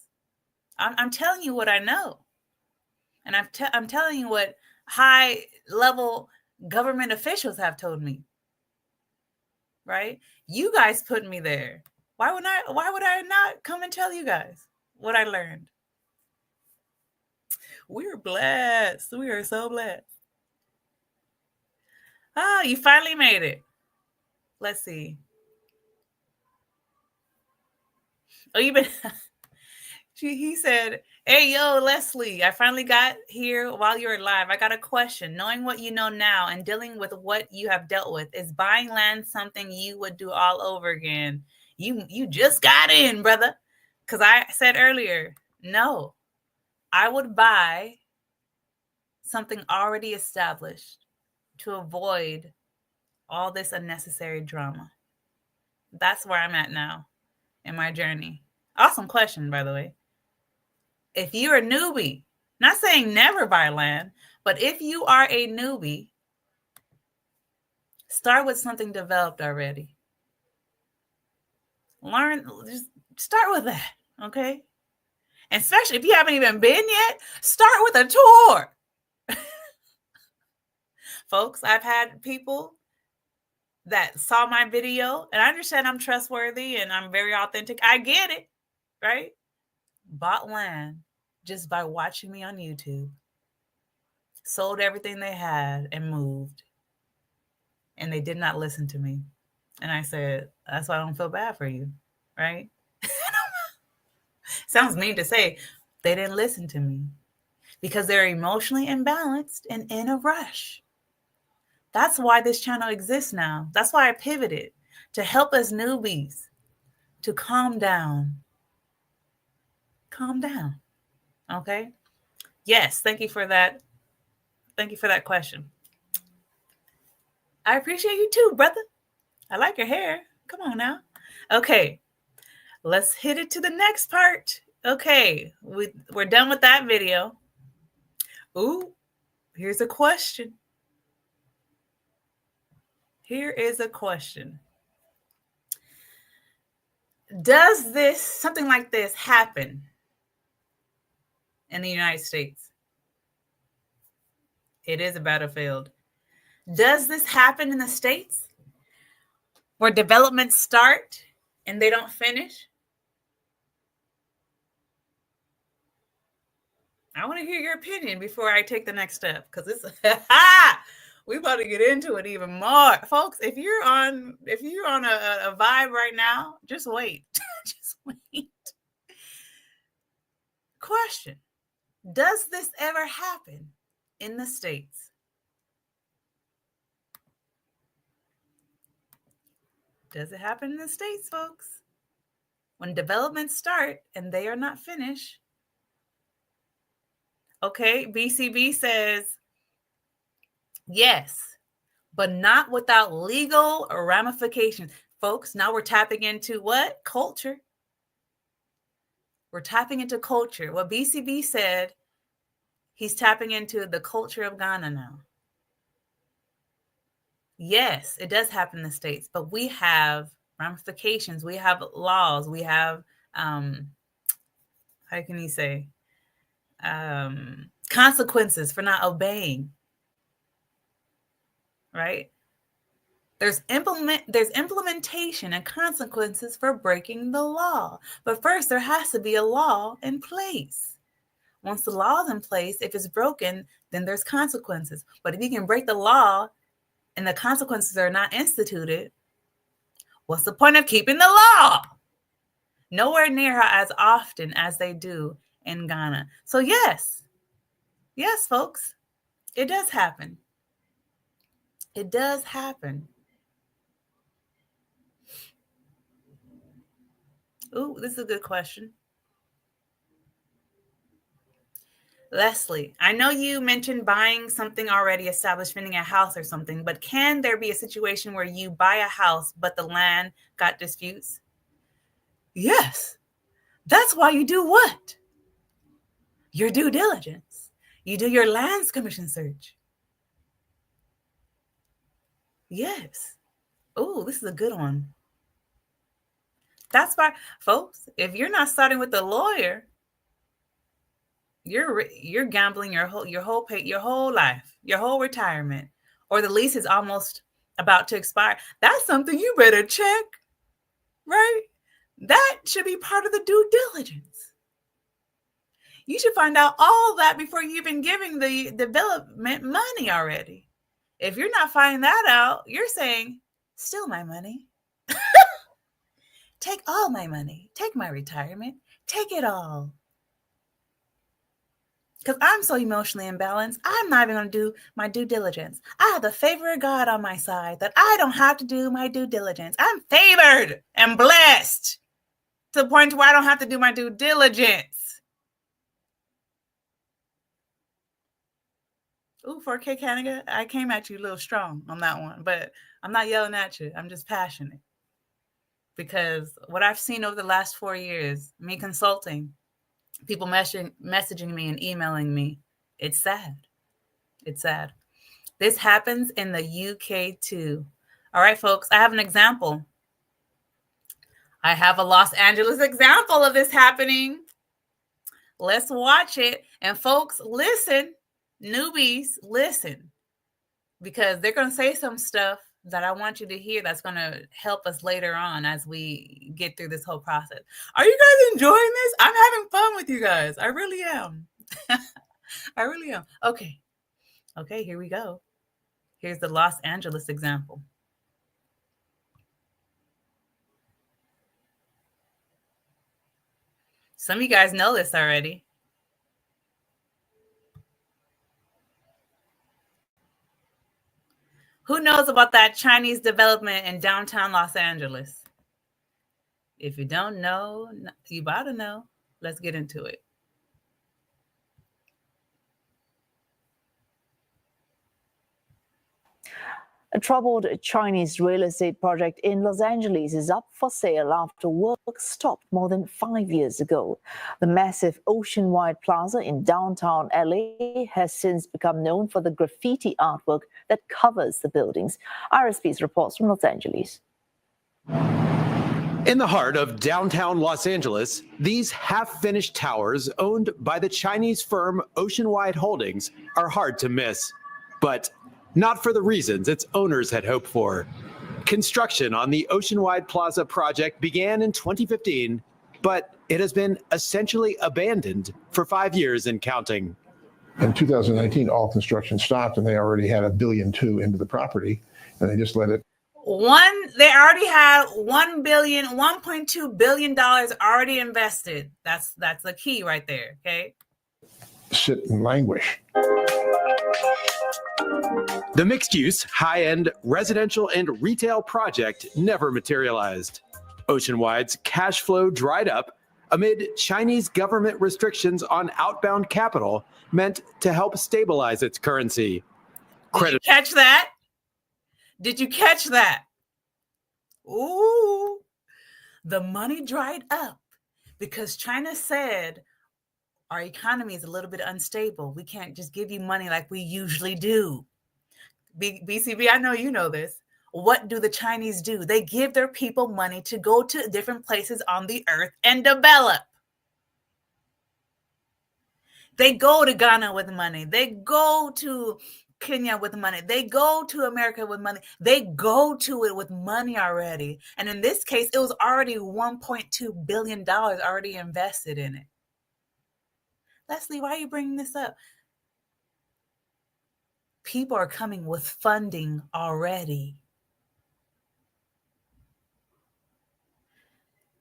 I'm telling you what I know. And I'm telling you what high-level government officials have told me. Right? You guys put me there. Why would I not come and tell you guys what I learned? We're blessed. We are so blessed. Oh, you finally made it. Let's see. Oh, you've been... He said, hey, yo, Leslie, I finally got here while you're live. I got a question. Knowing what you know now and dealing with what you have dealt with, is buying land something you would do all over again? You just got in, brother. Because I said earlier, no, I would buy something already established to avoid all this unnecessary drama. That's where I'm at now in my journey. Awesome question, by the way. If you're a newbie, not saying never buy land, but if you are a newbie, start with something developed already. Just start with that, okay? And especially if you haven't even been yet, start with a tour. Folks, I've had people that saw my video, and I understand I'm trustworthy and I'm very authentic. I get it, right? Bought land just by watching me on YouTube, sold everything they had and moved. And they did not listen to me. And I said, that's why I don't feel bad for you, right? Sounds mean to say. They didn't listen to me because they're emotionally imbalanced and in a rush. That's why this channel exists now. That's why I pivoted, to help us newbies to calm down. Calm down. Okay? Yes, thank you for that. Thank you for that question. I appreciate you too, brother. I like your hair. Come on now. Okay, let's hit it to the next part. Okay, we're done with that video. Ooh, here's a question. Here is a question. Does something like this happen in the United States? It is a battlefield. Does this happen in the States where developments start and they don't finish? I want to hear your opinion before I take the next step, because it's we about to get into it even more, folks. If you're on a vibe right now, just wait. Just wait. Question: does this ever happen in the States? Does it happen in the States, folks? When developments start and they are not finished? Okay, BCB says yes, but not without legal ramifications. Folks, now we're tapping into what? Culture. We're tapping into culture. What BCB said, he's tapping into the culture of Ghana now. Yes, it does happen in the States, but we have ramifications. We have laws. We have, how can you say, consequences for not obeying. Right? There's implementation and consequences for breaking the law. But first, there has to be a law in place. Once the law is in place, if it's broken, then there's consequences. But if you can break the law and the consequences are not instituted, What's the point of keeping the law? Nowhere near as often as they do in Ghana. So yes, folks, it does happen. It does happen. Ooh, this is a good question. Leslie, I know you mentioned buying something already established, meaning a house or something, but can there be a situation where you buy a house, but the land got disputes? Yes. That's why you do what? Your due diligence. You do your lands commission search. Yes. Oh, this is a good one. That's why, folks, if you're not starting with a lawyer, you're gambling your whole life, your whole retirement, or the lease is almost about to expire. That's something you better check, right? That should be part of the due diligence. You should find out all that before you've been giving the development money already. If you're not finding that out, you're saying, steal my money. Take all my money. Take my retirement. Take it all. Because I'm so emotionally imbalanced, I'm not even going to do my due diligence. I have the favor of God on my side that I don't have to do my due diligence. I'm favored and blessed to the point where I don't have to do my due diligence. Ooh, 4K Canada, I came at you a little strong on that one, but I'm not yelling at you. I'm just passionate. Because what I've seen over the last 4 years, me consulting, people messaging me and emailing me, it's sad. It's sad. This happens in the UK too. All right, folks, I have an example. I have a Los Angeles example of this happening. Let's watch it. And folks, listen, newbies, listen, because they're going to say some stuff that I want you to hear that's going to help us later on as we get through this whole process. Are you guys enjoying this? I'm having fun with you guys. I really am. I really am. Okay, here we go. Here's the Los Angeles example. Some of you guys know this already. Who knows about that Chinese development in downtown Los Angeles? If you don't know, you about to know. Let's get into it. A troubled Chinese real estate project in Los Angeles is up for sale after work stopped more than 5 years ago. The massive ocean-wide plaza in downtown LA has since become known for the graffiti artwork that covers the buildings. RSP's reports from Los Angeles. In the heart of downtown Los Angeles, these half-finished towers owned by the Chinese firm Oceanwide Holdings are hard to miss. But not for the reasons its owners had hoped for. Construction on the Oceanwide Plaza project began in 2015, but it has been essentially abandoned for 5 years and counting. In 2019, all construction stopped, and they already had $1.2 billion into the property, and they just let it. They already had $1.2 billion already invested. That's the key right there. Okay. Sit and languish. The mixed-use, high-end residential and retail project never materialized. Oceanwide's cash flow dried up amid Chinese government restrictions on outbound capital meant to help stabilize its currency. Did you catch that? Did you catch that? Ooh, the money dried up because China said, our economy is a little bit unstable. We can't just give you money like we usually do. BCB, I know you know this. What do the Chinese do? They give their people money to go to different places on the earth and develop. They go to Ghana with money. They go to Kenya with money. They go to America with money. They go to it with money already. And in this case, it was already $1.2 billion already invested in it. Leslie, why are you bringing this up? People are coming with funding already.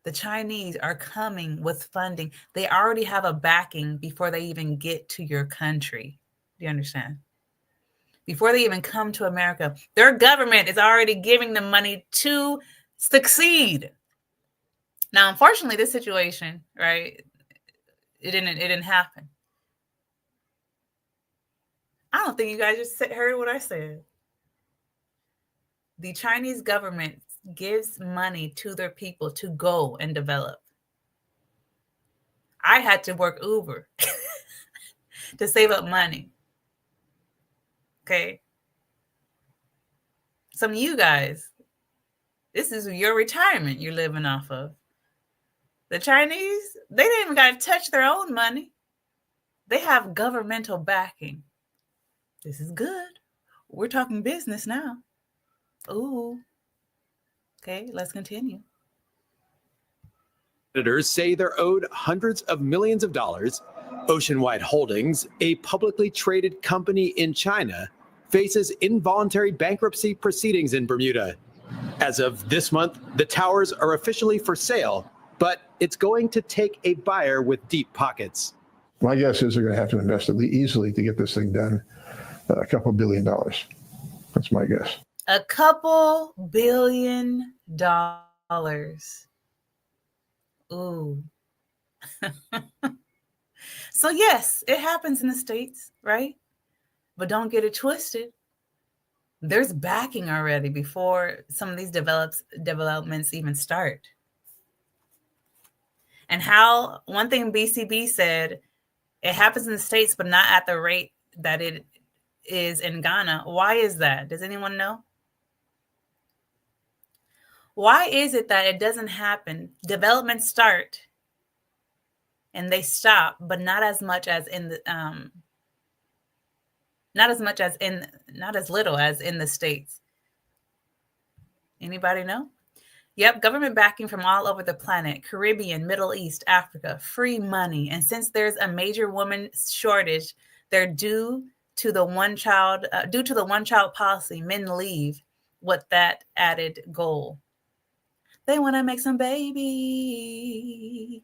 The Chinese are coming with funding. They already have a backing before they even get to your country. Do you understand? Before they even come to America, their government is already giving them money to succeed. Now, unfortunately, this situation, right, it didn't happen. I don't think you guys just heard what I said. The Chinese government gives money to their people to go and develop. I had to work Uber to save up money. Okay. Some of you guys, this is your retirement you're living off of. The Chinese, they didn't even got to touch their own money. They have governmental backing. This is good. We're talking business now. Ooh. Okay, let's continue. Creditors say they're owed hundreds of millions of dollars. Oceanwide Holdings, a publicly traded company in China, faces involuntary bankruptcy proceedings in Bermuda. As of this month, the towers are officially for sale, but it's going to take a buyer with deep pockets. My guess is they're going to have to invest easily to get this thing done. A couple $1 billion. That's my guess. A couple $1 billion. Ooh. So yes, it happens in the States, right? But don't get it twisted. There's backing already before some of these developments even start. And how one thing BCB said, it happens in the States, but not at the rate that it is in Ghana. Why is that? Does anyone know? Why is it that it doesn't happen? Developments start and they stop, but not as much as in the not as little as in the States. Anybody know? Yep, government backing from all over the planet, Caribbean, Middle East, Africa, free money. And since there's a major woman shortage, they're due to the one child policy, men leave with that added goal. They want to make some babies.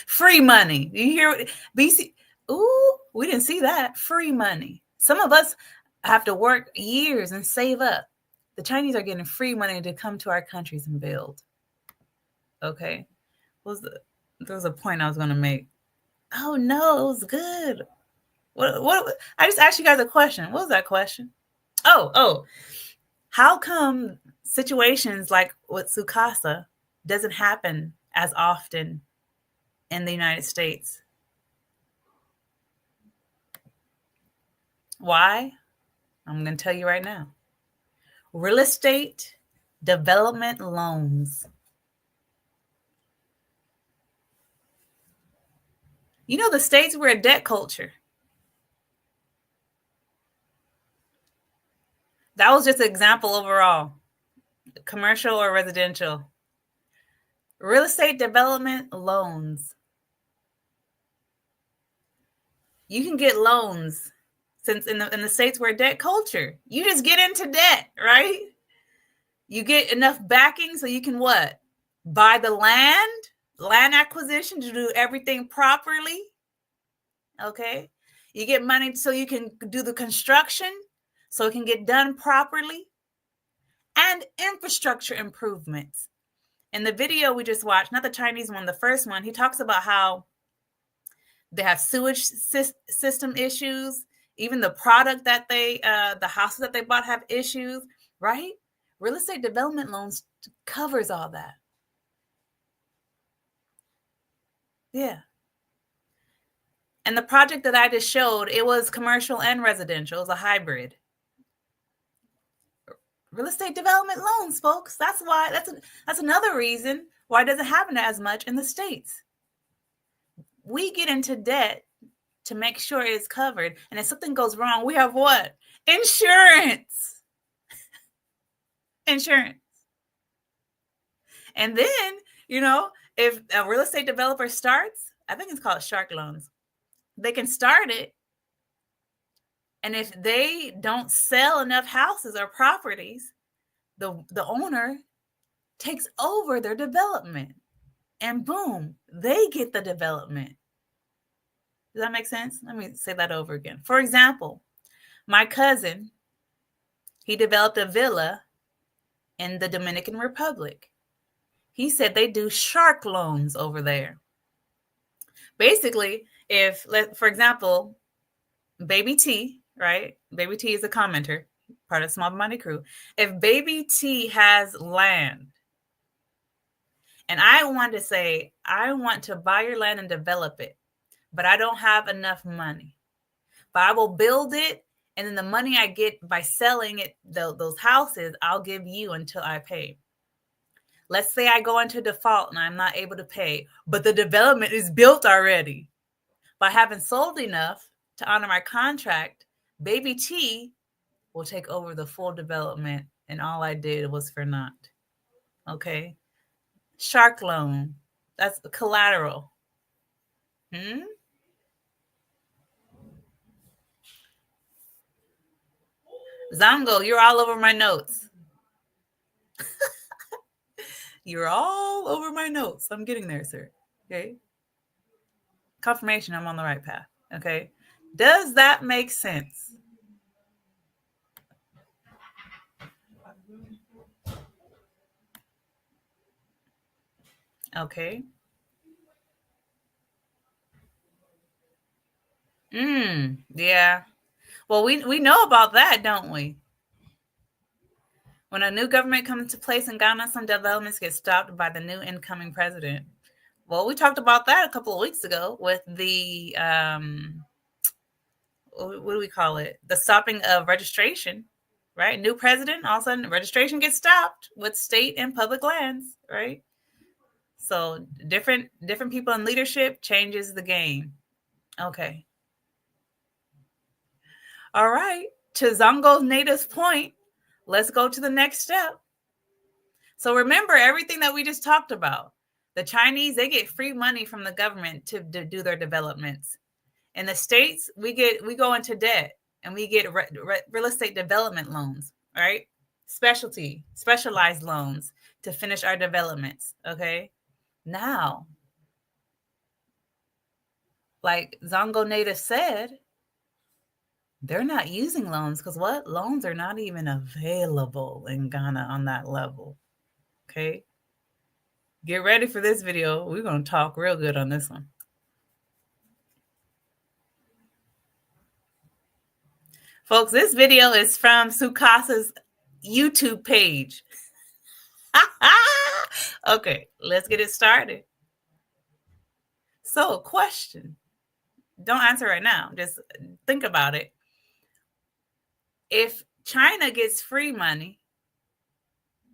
Free money. You hear BC? Ooh, we didn't see that. Free money. Some of us have to work years and save up. The Chinese are getting free money to come to our countries and build. Okay. There was a point I was going to make. Oh, no, it was good. What? I just asked you guys a question. What was that question? Oh. How come situations like with Sucasa doesn't happen as often in the United States? Why? I'm going to tell you right now. Real estate development loans. You know, the States, we're a debt culture. That was just an example overall. Commercial or residential. Real estate development loans. You can get loans since in the States we're a debt culture. You just get into debt, right? You get enough backing so you can what? Buy the land acquisition to do everything properly. Okay. You get money so you can do the construction so it can get done properly. And infrastructure improvements. In the video we just watched, not the Chinese one, the first one, he talks about how they have sewage system issues. Even the product that the houses that they bought have issues, right? Real estate development loans covers all that. Yeah. And the project that I just showed, it was commercial and residential. It was a hybrid. Real estate development loans, folks. That's why. That's another reason why it doesn't happen as much in the States. We get into debt to make sure it's covered. And if something goes wrong, we have what? Insurance. Insurance. And then, if a real estate developer starts, I think it's called shark loans. They can start it. And if they don't sell enough houses or properties, the owner takes over their development. And boom, they get the development. Does that make sense? Let me say that over again. For example, my cousin, he developed a villa in the Dominican Republic. He said they do shark loans over there. Basically, if, for example, Baby T, right? Baby T is a commenter, part of the Small But Mighty crew. If Baby T has land, and I want to say, I want to buy your land and develop it, but I don't have enough money. But I will build it, and then the money I get by selling it, those houses, I'll give you until I pay. Let's say I go into default and I'm not able to pay, but the development is built already. By having sold enough to honor my contract, Baby T will take over the full development, and all I did was for naught. Okay? Shark loan. That's collateral. Zongo, you're all over my notes. You're all over my notes. I'm getting there, sir. Okay? Confirmation I'm on the right path. Okay? Does that make sense? Okay. Yeah. Well, we know about that, don't we? When a new government comes into place in Ghana, some developments get stopped by the new incoming president. Well, we talked about that a couple of weeks ago with the, what do we call it? The stopping of registration, right? New president, all of a sudden registration gets stopped with state and public lands, right? So different people in leadership changes the game. Okay. All right. To Zongo's native's point, let's go to the next step. So remember everything that we just talked about. The Chinese, they get free money from the government to do their developments. In the States, we go into debt and we get real estate development loans, right? Specialized loans to finish our developments, okay? Now, like Zongo Native said, they're not using loans because what? Loans are not even available in Ghana on that level, okay? Get ready for this video. We're going to talk real good on this one. Folks, this video is from Sucasa's YouTube page. Okay, let's get it started. So, question. Don't answer right now. Just think about it. If China gets free money,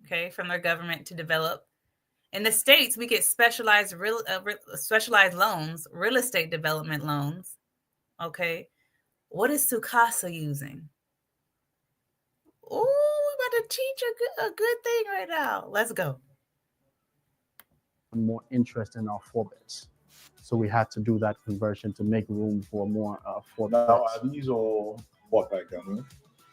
okay, from their government to develop, in the States, we get specialized loans, real estate development loans, okay? What is Sucasa using? Oh, we're about to teach a good thing right now. Let's go. More interest in our 4-bits. So we had to do that conversion to make room for more 4-bits. Now, are these all bought by Ghanaians?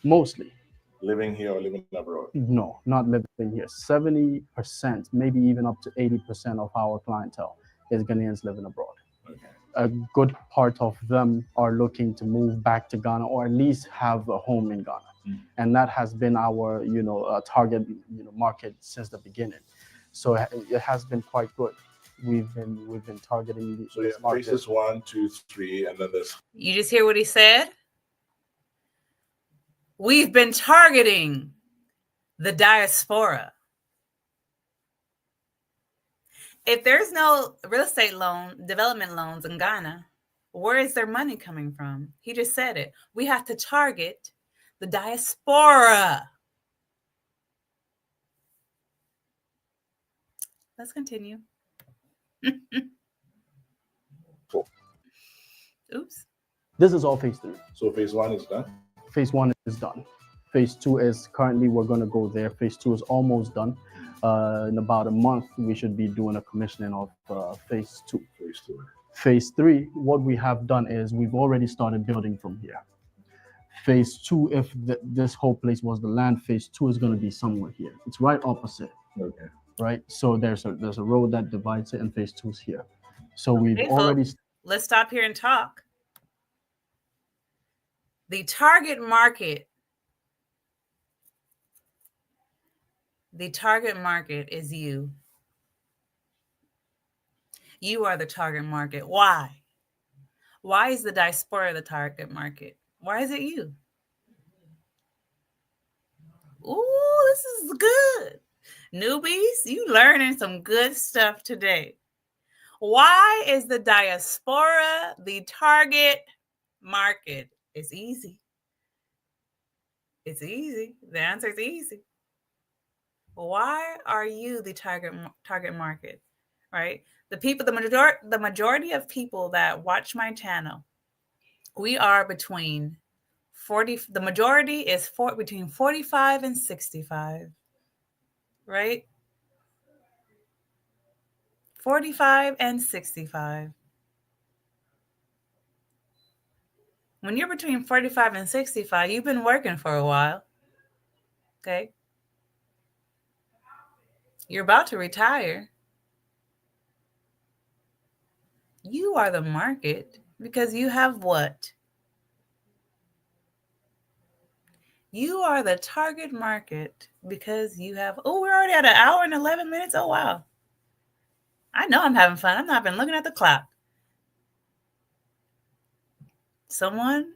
Mostly. Living here or living abroad? No, not living here. 70%, maybe even up to 80% of our clientele is Ghanaians living abroad. Okay. A good part of them are looking to move back to Ghana or at least have a home in Ghana. And that has been our, target, market since the beginning. So it has been quite good. We've been targeting these. So yeah, phases 1, 2, 3, and then there's. You just hear what he said? We've been targeting the diaspora. If there's no real estate development loans in Ghana, where is their money coming from? He just said it. We have to target the diaspora. Let's continue. Oops. This is all phase 3. So phase 1 is done? Phase 1 is done. Phase 2 is currently, we're going to go there. Phase 2 is almost done. In about a month, we should be doing a commissioning of phase 2. Phase 2. Phase 3, what we have done is we've already started building from here. Phase 2, if this whole place was the land, phase 2 is going to be somewhere here. It's right opposite. Okay. right? So there's a road that divides it, and phase 2 is here. So we've Okay, already folks, let's stop here and talk. The target market is you. You are the target market. Why? Why is the diaspora the target market? Why is it you? Ooh, this is good. Newbies, you learning some good stuff today. Why is the diaspora the target market? It's easy. It's easy. The answer is easy. Why are you the target market? Right? The majority of people that watch my channel, we are between 40. The majority is between 45 and 65. Right? 45 and 65. When you're between 45 and 65, you've been working for a while. Okay? You're about to retire. You are the market because you have what? You are the target market because you have, oh, we're already at 1 hour and 11 minutes. Oh, wow. I know I'm having fun. I'm not even looking at the clock. Someone,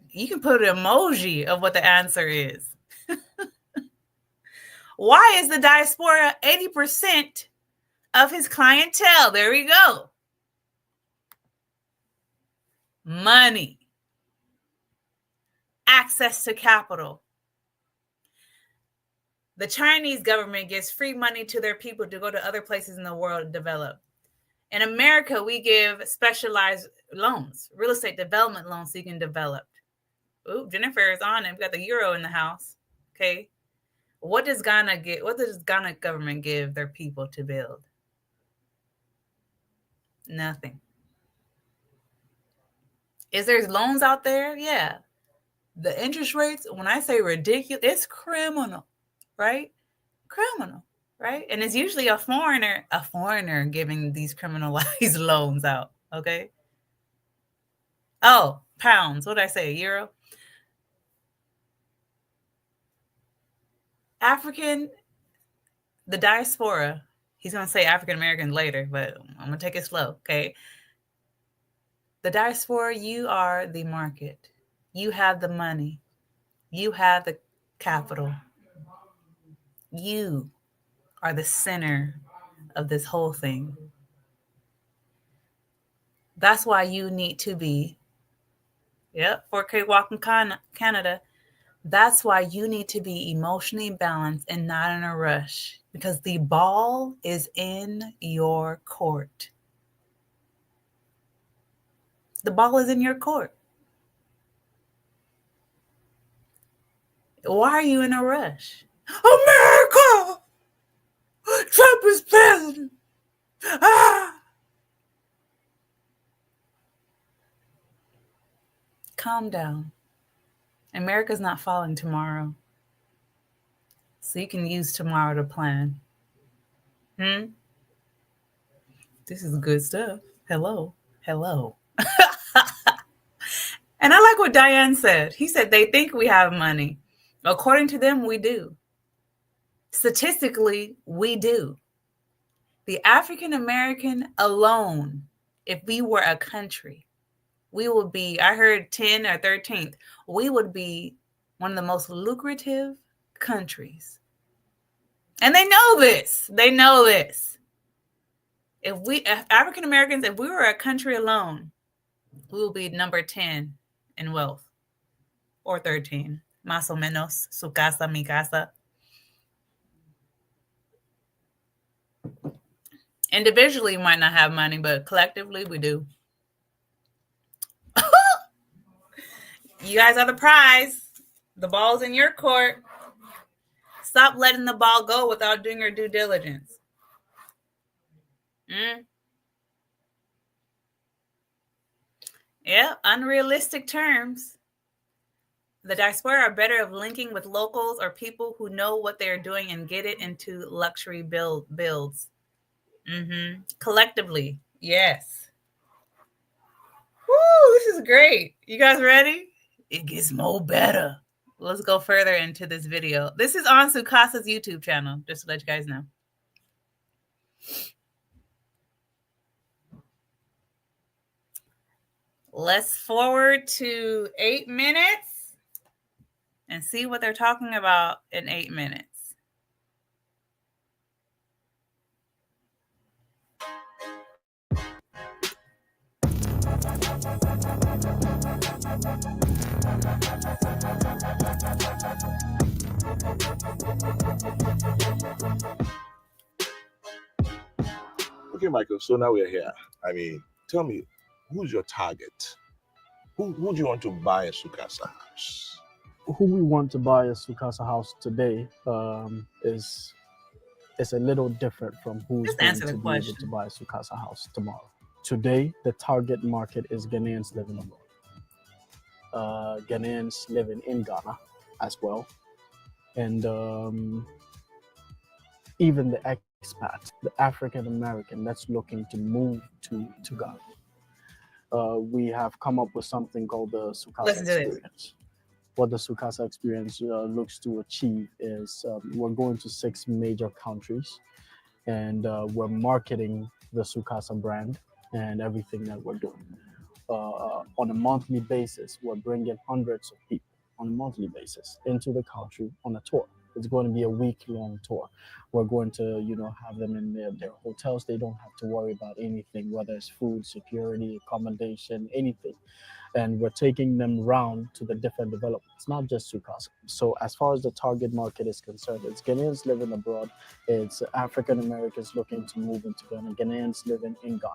you can put an emoji of what the answer is. Why is the diaspora 80% of his clientele? There we go. Money. Access to capital. The Chinese government gives free money to their people to go to other places in the world and develop. In America, we give specialized loans, real estate development loans so you can develop. Ooh, Jennifer is on it. We got the euro in the house. Okay. What does Ghana get? What does Ghana government give their people to build? Nothing. Is there loans out there? Yeah. The interest rates, when I say ridiculous, it's criminal, right? Criminal, right? And it's usually a foreigner giving these criminalized loans out, okay? Oh, pounds. What did I say? Euro? The diaspora, he's going to say African American later, but I'm going to take it slow, okay? The diaspora, you are the market. You have the money. You have the capital. You are the center of this whole thing. That's why you need to be, 4K Walking Canada. That's why you need to be emotionally balanced and not in a rush, because the ball is in your court. The ball is in your court. Why are you in a rush? America! Trump is president. Calm down. America's not falling tomorrow. So you can use tomorrow to plan. This is good stuff. Hello. And I like what Diane said. He said they think we have money. According to them, we do. Statistically, we do. The African American alone, if we were a country, we would be, I heard 10 or 13th, we would be one of the most lucrative countries. And they know this. If African Americans, if we were a country alone, we will be number 10 in wealth, or 13, más o menos, Sucasa, mi casa. Individually, we might not have money, but collectively, we do. You guys are the prize. The ball's in your court. Stop letting the ball go without doing your due diligence. Yeah, unrealistic terms. The diaspora are better of linking with locals or people who know what they're doing and get it into luxury builds. Collectively, yes. Woo, this is great. You guys ready? It gets more better. Let's go further into this video. This is on Sucasa's YouTube channel, just to let you guys know. Let's forward to 8 minutes and see what they're talking about in 8 minutes. Okay, Michael. So now we're here. I mean, tell me, who's your target? Who do you want to buy a Sucasa house? Who we want to buy a Sucasa house today is a little different from who's Just going answer the to be question. able to buy a Sucasa house tomorrow. Today, the target market is Ghanaians living abroad, Ghanaians living in Ghana as well, and even the expat, the African American that's looking to move to Ghana. We have come up with something called the Sucasa experience. What the Sucasa experience looks to achieve is we're going to 6 major countries, and we're marketing the Sucasa brand and everything that we're doing. On a monthly basis, we're bringing hundreds of people on a monthly basis into the country on a tour. It's going to be a week-long tour. We're going to, have them in their hotels. They don't have to worry about anything, whether it's food, security, accommodation, anything. And we're taking them around to the different developments, not just Sucasa. So as far as the target market is concerned, it's Ghanaians living abroad, it's African Americans looking to move into Ghana, Ghanaians living in Ghana.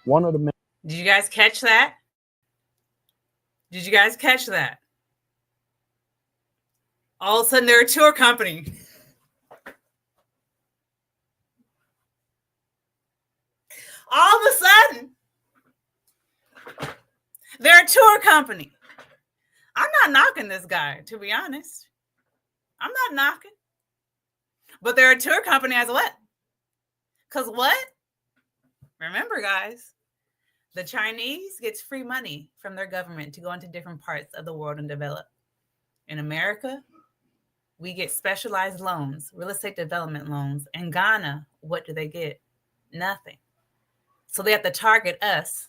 One of the main... Did you guys catch that? Did you guys catch that? All of a sudden, they're a tour company. All of a sudden, they're a tour company. I'm not knocking this guy, to be honest. I'm not knocking. But they're a tour company as what? Because what? Remember, guys, the Chinese gets free money from their government to go into different parts of the world and develop. In America, we get specialized loans, real estate development loans. In Ghana, what do they get? Nothing. So they have to target us,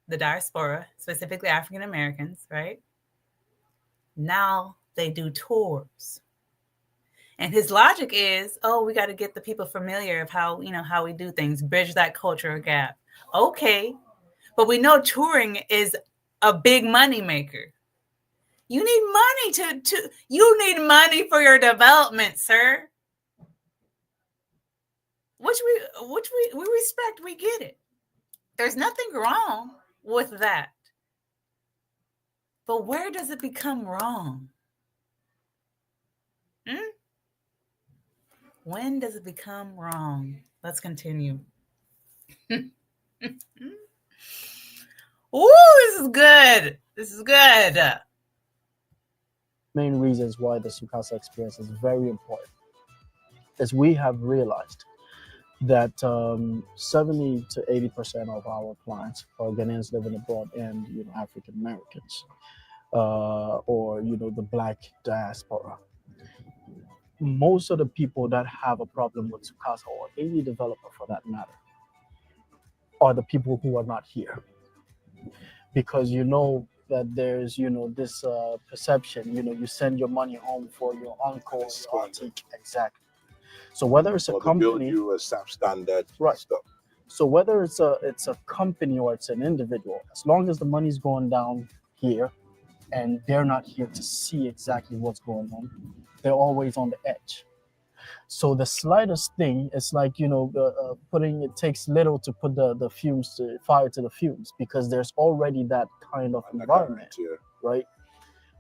the diaspora, specifically African Americans, right? Now they do tours. And his logic is, we got to get the people familiar of how we do things, bridge that cultural gap. Okay, but we know touring is a big money maker. You need money you need money for your development, sir. Which we respect, we get it. There's nothing wrong with that. But where does it become wrong? When does it become wrong? Let's continue. Ooh, this is good. This is good. Main reasons why the Sucasa experience is very important is we have realized that 70 to 80% of our clients are Ghanaians living abroad and African Americans or the Black diaspora. Most of the people that have a problem with Sucasa, or any developer for that matter, are the people who are not here, because that there's this perception, you send your money home for your uncle, your auntie. Exactly. So whether it's a company, build you a substandard right? Stuff. So whether it's a company or it's an individual, as long as the money's going down here and they're not here to see exactly what's going on, they're always on the edge. So the slightest thing, it's like it takes little to put the fire to the fumes, because there's already that kind of environment, right?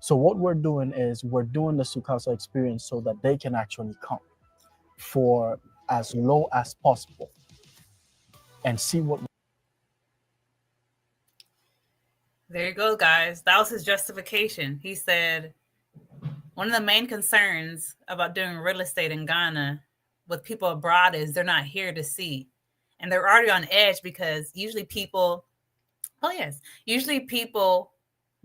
So what we're doing is we're doing the Sucasa experience so that they can actually come for as low as possible and see what. There you go, guys. That was his justification. He said, One of the main concerns about doing real estate in Ghana with people abroad is they're not here to see. And they're already on edge because usually people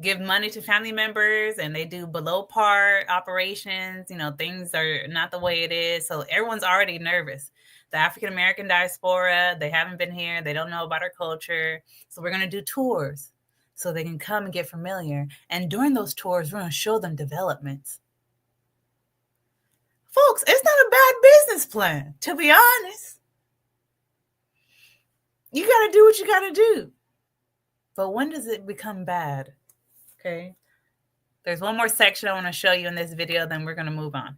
give money to family members and they do below par operations. Things are not the way it is. So everyone's already nervous. The African-American diaspora, they haven't been here. They don't know about our culture. So we're going to do tours so they can come and get familiar. And during those tours, we're going to show them developments. Folks, it's not a bad business plan, to be honest. You got to do what you got to do. But when does it become bad? Okay. There's one more section I want to show you in this video, then we're going to move on.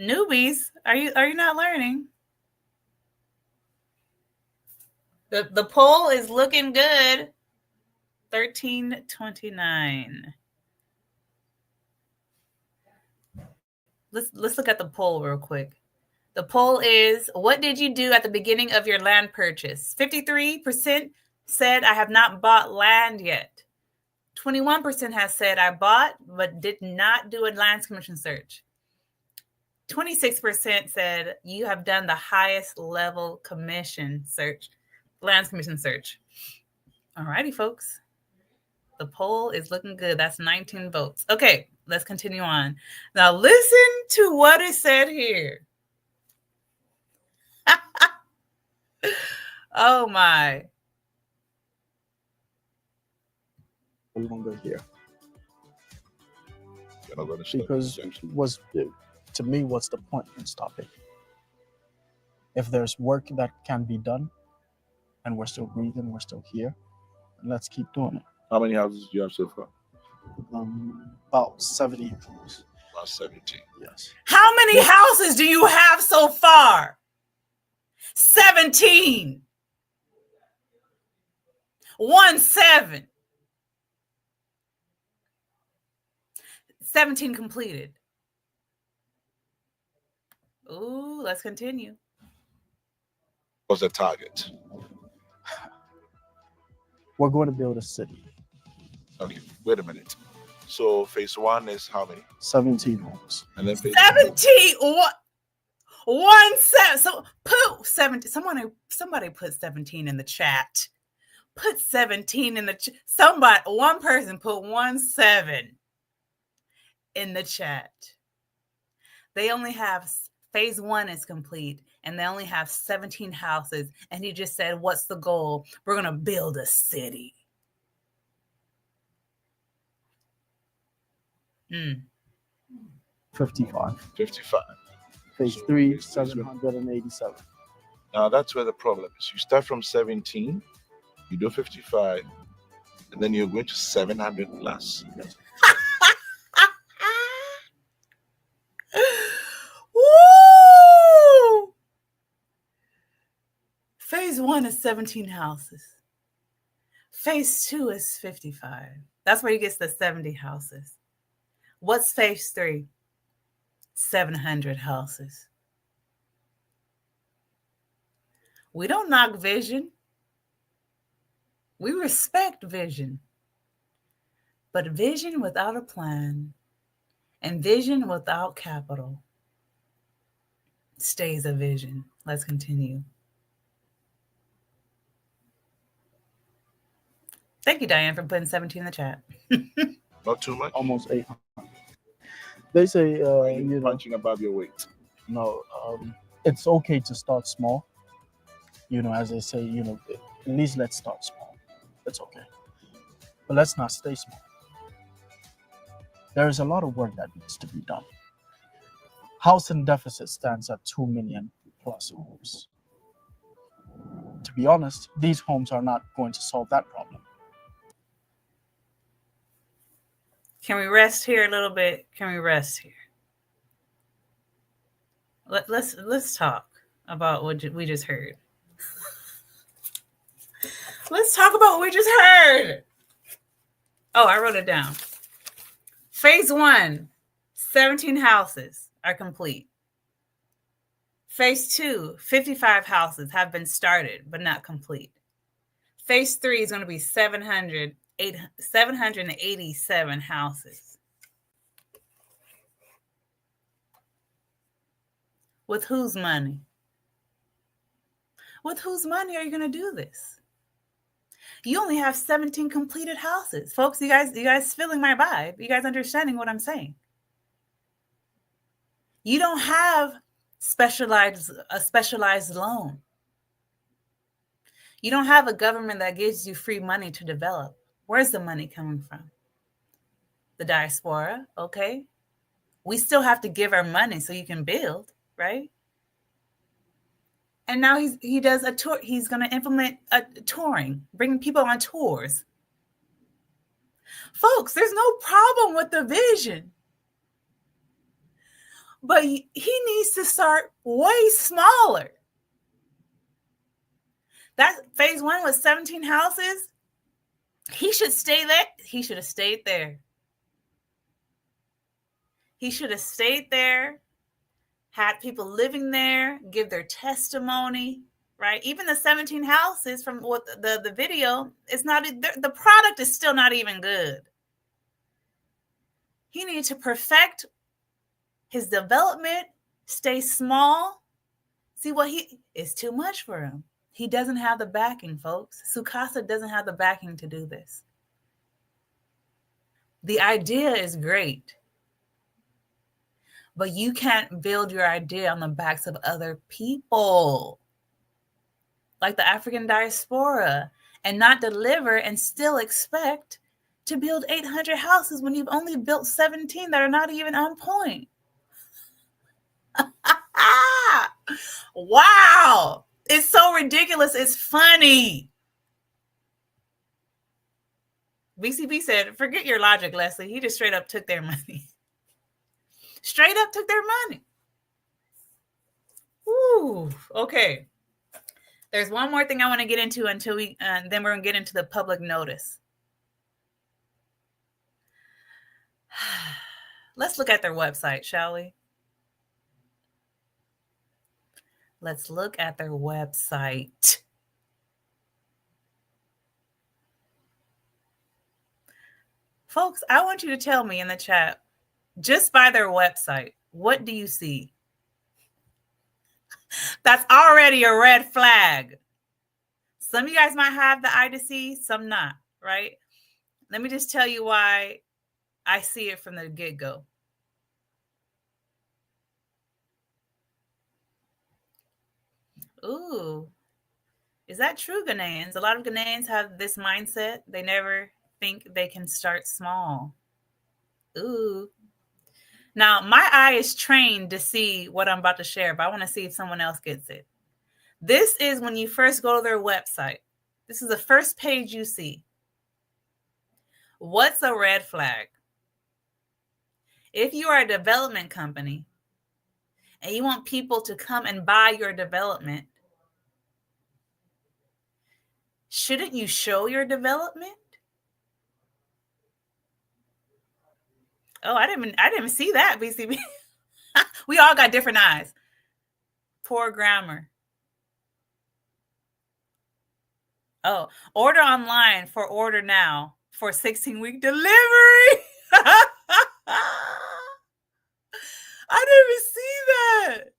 Newbies, are you not learning? The poll is looking good. 1329. Let's look at the poll real quick. The poll is, what did you do at the beginning of your land purchase? 53% said, I have not bought land yet. 21% has said, I bought but did not do a lands commission search. 26% said, you have done the highest level commission search, lands commission search. All righty, folks. The poll is looking good. That's 19 votes. Okay, let's continue on. Now listen to what is said here. Oh my. No longer here. You're not going to Because to me, what's the point in stopping? If there's work that can be done and we're still breathing, we're still here, let's keep doing it. How many houses do you have so far? About 70 homes. About 17. Yes. How many houses do you have so far? 17. 17. 17 completed. Ooh, let's continue. What's the target? We're going to build a city. Okay, wait a minute. So phase 1 is how many? 17 homes. And then phase 17. One set. So put 17. Somebody put 17 in the chat. Put 17 in the chat. One person put 17 in the chat. They only have phase 1 is complete and they only have 17 houses. And he just said, what's the goal? We're going to build a city. 55. 55. Phase So 3, phase 3 is 787. Now that's where the problem is. You start from 17, you do 55, and then you're going to 700 plus. Woo! Phase 1 is 17 houses. Phase 2 is 55. That's where he gets the 70 houses. What's phase 3? 700 houses. We don't knock vision. We respect vision. But vision without a plan and vision without capital stays a vision. Let's continue. Thank you, Diane, for putting 17 in the chat. Not too much. Almost 800. They say, You're punching above your weight. no, it's okay to start small. As they say, at least let's start small. It's okay. But let's not stay small. There is a lot of work that needs to be done. Housing deficit stands at 2 million plus homes. To be honest, these homes are not going to solve that problem. Can we rest here a little bit? Can we rest here? Let's talk about what we just heard. Let's talk about what we just heard. Oh, I wrote it down. Phase 1, 17 houses are complete. Phase 2, 55 houses have been started but not complete. Phase 3 is going to be 700 787 houses. With whose money? With whose money are you going to do this? You only have 17 completed houses. Folks, you guys feeling my vibe? You guys understanding what I'm saying? You don't have a specialized loan. You don't have a government that gives you free money to develop. Where's the money coming from? The diaspora, okay? We still have to give our money so you can build, right? And now he does a tour. He's going to implement a touring, bringing people on tours. Folks, there's no problem with the vision. But he needs to start way smaller. That phase 1 was 17 houses. He should stay there. He should have stayed there. He should have stayed there, had people living there, give their testimony, right? Even the 17 houses from what the video, it's not, the product is still not even good. He needed to perfect his development, stay small. See what it's too much for him. He doesn't have the backing, folks. Sucasa doesn't have the backing to do this. The idea is great, but you can't build your idea on the backs of other people, like the African diaspora, and not deliver and still expect to build 800 houses when you've only built 17 that are not even on point. Wow. It's so ridiculous. It's funny. BCB said, forget your logic, Leslie. He just straight up took their money. Straight up took their money. Ooh, okay. There's one more thing I want to get into until then we're going to get into the public notice. Let's look at their website, shall we? Let's look at their website. Folks, I want you to tell me in the chat, just by their website, what do you see? That's already a red flag. Some of you guys might have the eye to see, some not, right? Let me just tell you why I see it from the get-go. Ooh, is that true, Ghanaians? A lot of Ghanaians have this mindset. They never think they can start small. Ooh. Now, my eye is trained to see what I'm about to share, but I want to see if someone else gets it. This is when you first go to their website. This is the first page you see. What's a red flag? If you are a development company and you want people to come and buy your development, shouldn't you show your development? Oh, I didn't see that, BCB. We all got different eyes. Poor grammar. Oh, order online for order now for 16-week delivery. I didn't even see that.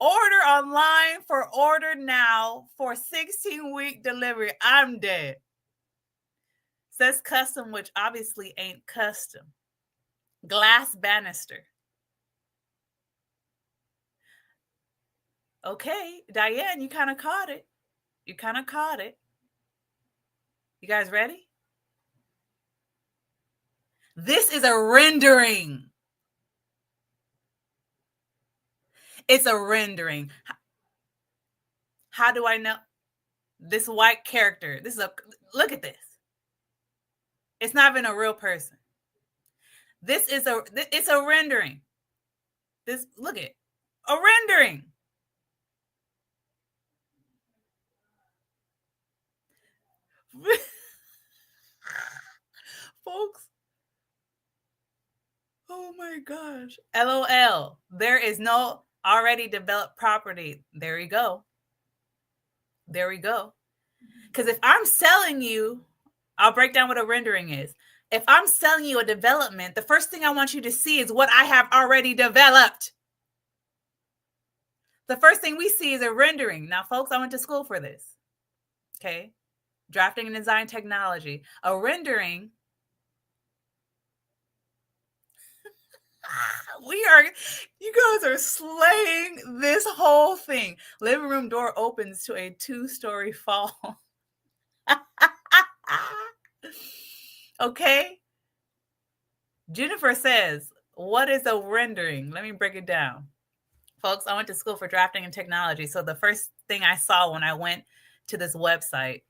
Order online for order now for 16-week delivery. I'm dead. Says custom, which obviously ain't custom. Glass banister. Okay, Diane, you kind of caught it. You kind of caught it. You guys ready? This is a rendering. It's a rendering. How do I know? This white character. Look at this. It's not even a real person. It's a rendering. Look at it. A rendering. Folks. Oh my gosh. LOL. There is no already developed property. There you go. There we go. Because if I'm selling you I'll break down what a rendering is. If I'm selling you a development, the first thing I want you to see is what I have already developed. The first thing we see is a rendering. Now, folks, I went to school for this. Okay. Drafting and design technology. A rendering. You guys are slaying this whole thing. Living room door opens to a 2-story fall. Okay. Jennifer says, what is a rendering? Let me break it down. Folks, I went to school for drafting and technology. So the first thing I saw when I went to this website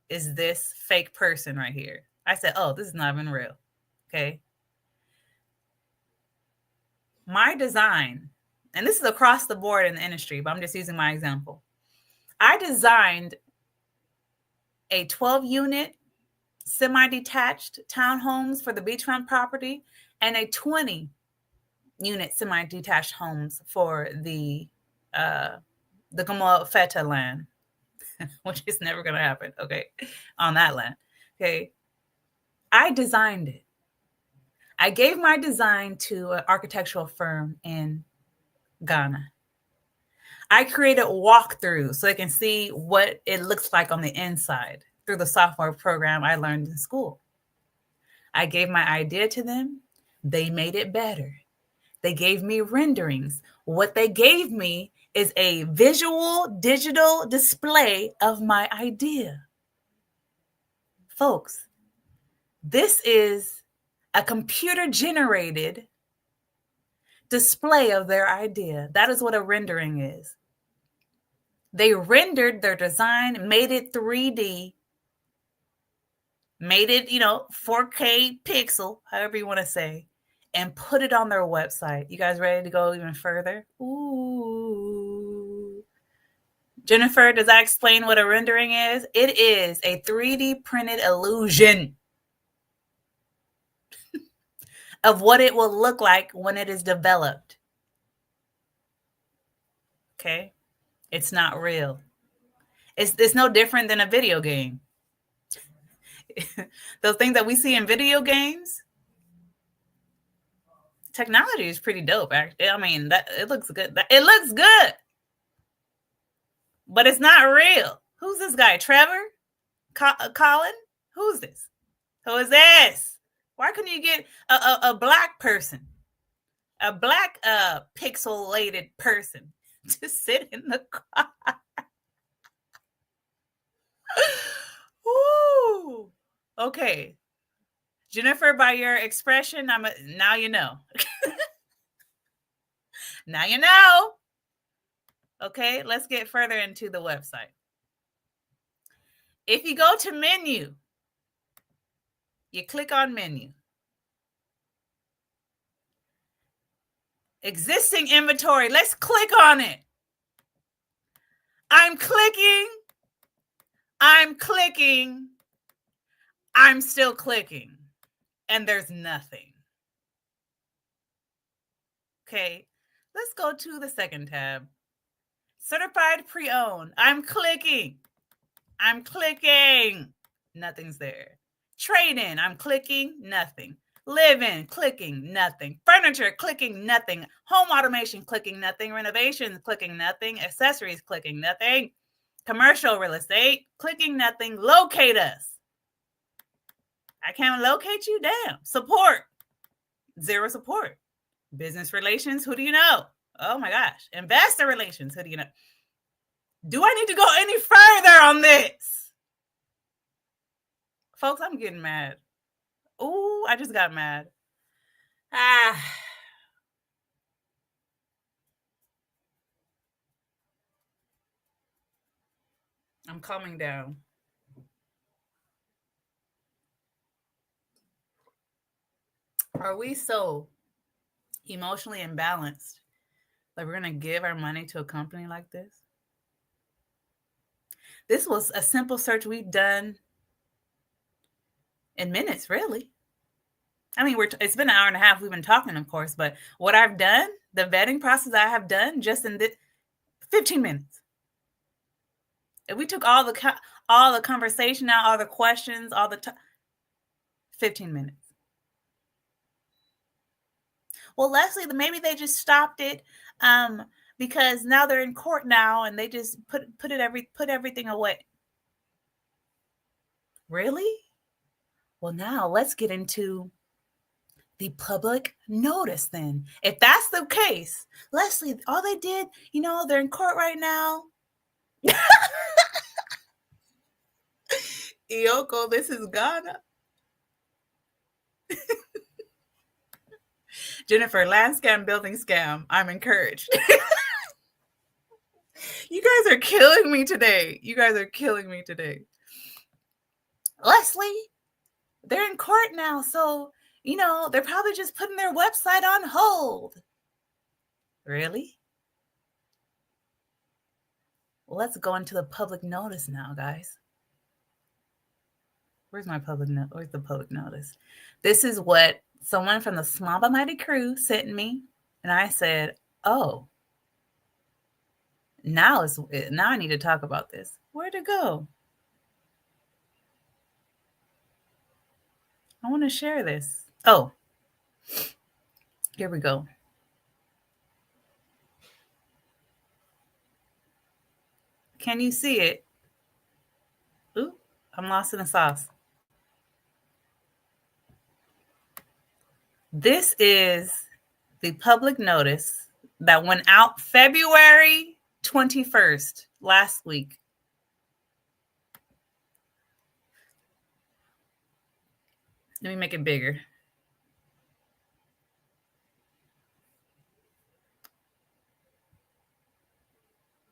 is this fake person right here. I said, oh, this is not even real. Okay. My design, and this is across the board in the industry, but I'm just using my example. I designed a 12-unit semi-detached townhomes for the beachfront property and a 20-unit semi-detached homes for the Gamoa Feta land, which is never going to happen, okay, on that land, okay? I designed it. I gave my design to an architectural firm in Ghana. I created walkthroughs so they can see what it looks like on the inside through the software program I learned in school. I gave my idea to them. They made it better. They gave me renderings. What they gave me is a visual digital display of my idea. Folks, this is a computer-generated display of their idea. That is what a rendering is. They rendered their design, made it 3D, made it, 4K pixel, however you want to say, and put it on their website. You guys ready to go even further? Ooh. Jennifer, does that explain what a rendering is? It is a 3D printed illusion of what it will look like when it is developed. Okay? It's not real. It's no different than a video game. Those things that we see in video games, technology is pretty dope, actually. I mean, it looks good. It looks good, but it's not real. Who's this guy? Trevor? Colin? Who's this? Who is this? Why couldn't you get a black person, a black pixelated person to sit in the car? Ooh. Okay. Jennifer, by your expression, now you know. Now you know. Okay, let's get further into the website. If you go to menu, you click on menu. Existing inventory. Let's click on it. I'm clicking. I'm still clicking. And there's nothing. Okay, let's go to the second tab. Certified pre-owned. I'm clicking. Nothing's there. Trade-in. I'm clicking. Nothing. Live-in. Clicking. Nothing. Furniture. Clicking. Nothing. Home automation. Clicking. Nothing. Renovations. Clicking. Nothing. Accessories. Clicking. Nothing. Commercial real estate. Clicking. Nothing. Locate us. I can't locate you. Damn. Support. Zero support. Business relations. Who do you know? Oh my gosh. Investor relations. Who do you know? Do I need to go any further on this? Folks, I'm getting mad. Ooh, I just got mad. I'm calming down. Are we so emotionally imbalanced that we're going to give our money to a company like this? This was a simple search we've done in minutes, really. I mean, it's been an hour and a half. We've been talking, of course, but what I've done, the vetting process I have done just in 15 minutes. If we took all all the conversation now, all the questions, all the 15 minutes. Well, Leslie, maybe they just stopped it because now they're in court now and they just put everything away. Really? Well, now let's get into the public notice then. If that's the case, Leslie, all they did, they're in court right now. Iyoko, this is Ghana. Jennifer, land scam, building scam. I'm encouraged. You guys are killing me today. Leslie, they're in court now, so they're probably just putting their website on hold. Really? Well, let's go into the public notice now, guys. Where's the public notice? This is what someone from the Small but Mighty crew sent me, and I said, "Oh, now I need to talk about this. Where'd it go? I want to share this. Oh, here we go. Can you see it? Ooh, I'm lost in the sauce. This is the public notice that went out February 21st, last week. Let me make it bigger.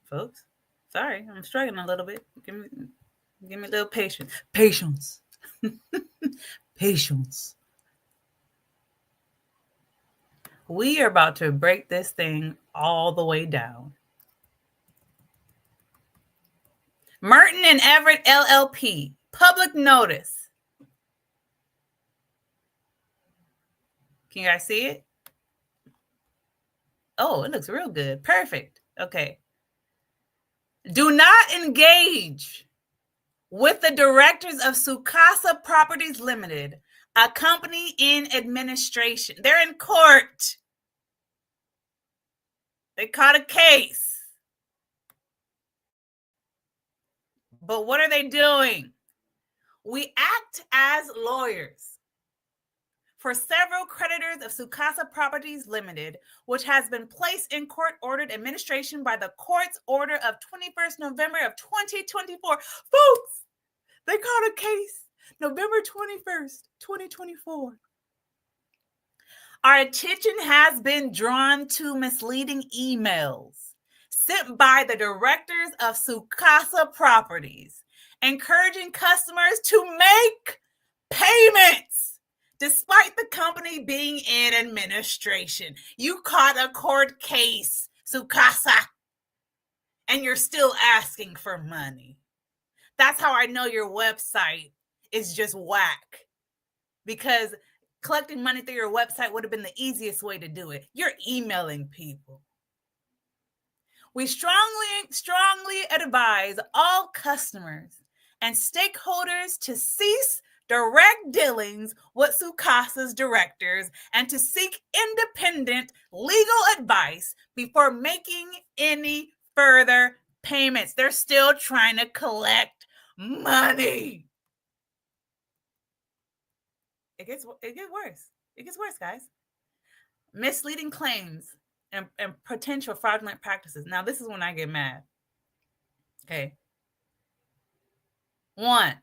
Folks, sorry, I'm struggling a little bit. Give me a little patience. Patience. Patience. We are about to break this thing all the way down. Merton and Everett LLP, public notice. Can you guys see it? Oh, it looks real good. Perfect. Okay. Do not engage with the directors of Sucasa Properties Limited, a company in administration. They're in court. They caught a case. But what are they doing? We act as lawyers for several creditors of Sucasa Properties Limited, which has been placed in court-ordered administration by the court's order of 21st November of 2024. Folks, they caught a case November 21st, 2024. Our attention has been drawn to misleading emails sent by the directors of Sucasa Properties, encouraging customers to make payments despite the company being in administration. You caught a court case, Sucasa, and you're still asking for money. That's how I know your website is just whack, because collecting money through your website would have been the easiest way to do it. You're emailing people. We strongly advise all customers and stakeholders to cease direct dealings with Sucasa's directors and to seek independent legal advice before making any further payments. They're still trying to collect money. It gets worse. It gets worse, guys. Misleading claims and potential fraudulent practices. Now, this is when I get mad. Okay. 1.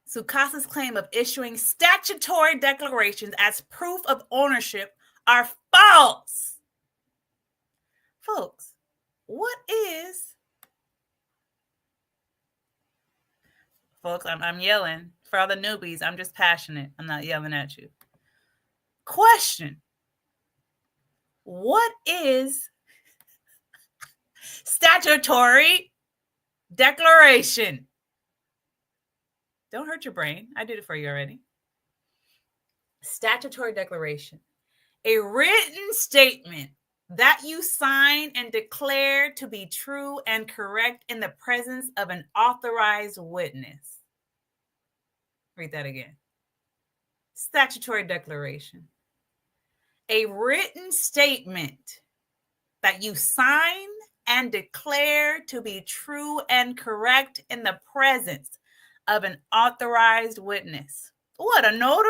Sucasa's claim of issuing statutory declarations as proof of ownership are false. Folks, what is... Folks, I'm yelling. For all the newbies, I'm just passionate. I'm not yelling at you. Question. What is statutory declaration? Don't hurt your brain. I did it for you already. Statutory declaration. A written statement that you sign and declare to be true and correct in the presence of an authorized witness. Read that again. Statutory declaration. A written statement that you sign and declare to be true and correct in the presence of an authorized witness. What, a notary?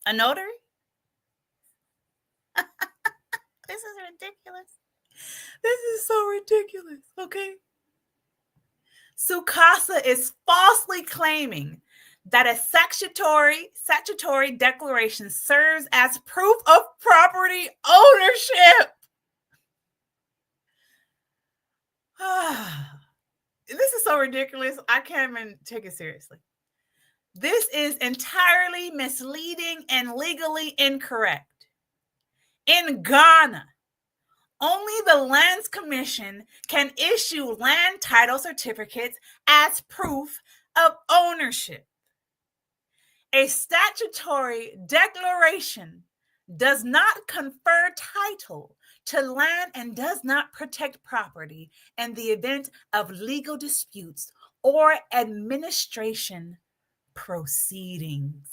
A notary? This is ridiculous. This is so ridiculous, okay? Sucasa is falsely claiming that a statutory declaration serves as proof of property ownership. This is so ridiculous. I can't even take it seriously. This is entirely misleading and legally incorrect. In Ghana, only the Lands Commission can issue land title certificates as proof of ownership. A statutory declaration does not confer title to land and does not protect property in the event of legal disputes or administration proceedings.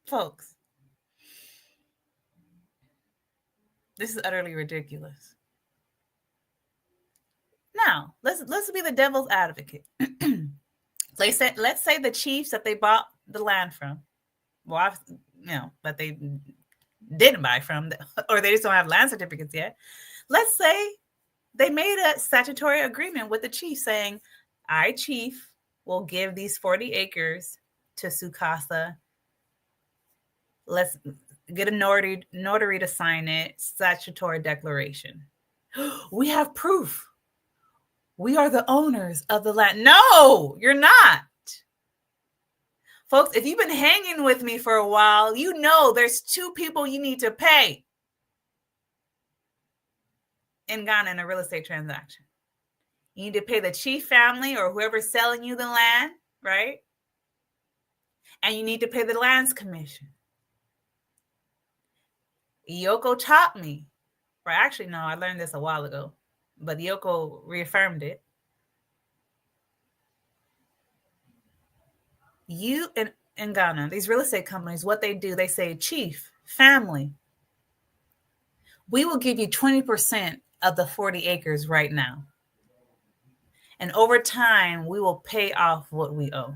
Folks, this is utterly ridiculous. Now, let's be the devil's advocate. Let's say the chiefs that they bought the land from, that they didn't buy from, or they just don't have land certificates yet. Let's say they made a statutory agreement with the chief saying, I, chief, will give these 40 acres to Sucasa. Let's get a notary to sign it, statutory declaration. We have proof. We are the owners of the land. No, you're not. Folks, if you've been hanging with me for a while, you know there's two people you need to pay in Ghana in a real estate transaction. You need to pay the chief family or whoever's selling you the land, right? And you need to pay the Lands Commission. Yoko taught me, or actually, no, I learned this a while ago, but Yoko reaffirmed it. You in Ghana, these real estate companies, what they do, they say, chief, family, we will give you 20% of the 40 acres right now. And over time, we will pay off what we owe.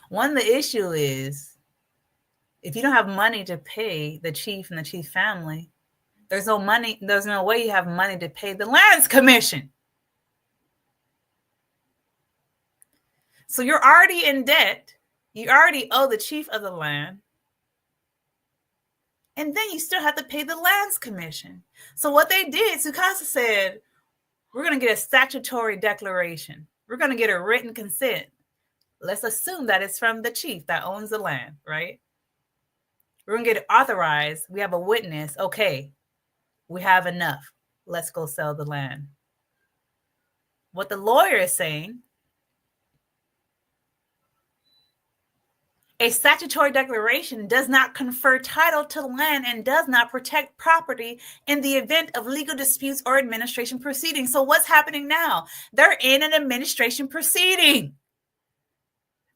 One, the issue is, if you don't have money to pay the chief and the chief family, there's no way you have money to pay the Lands Commission. So you're already in debt. You already owe the chief of the land. And then you still have to pay the Lands Commission. So what they did, Sucasa said, we're going to get a statutory declaration. We're going to get a written consent. Let's assume that it's from the chief that owns the land, right? We're going to get it authorized. We have a witness. Okay, we have enough. Let's go sell the land. What the lawyer is saying, a statutory declaration does not confer title to land and does not protect property in the event of legal disputes or administration proceedings. So what's happening now? They're in an administration proceeding.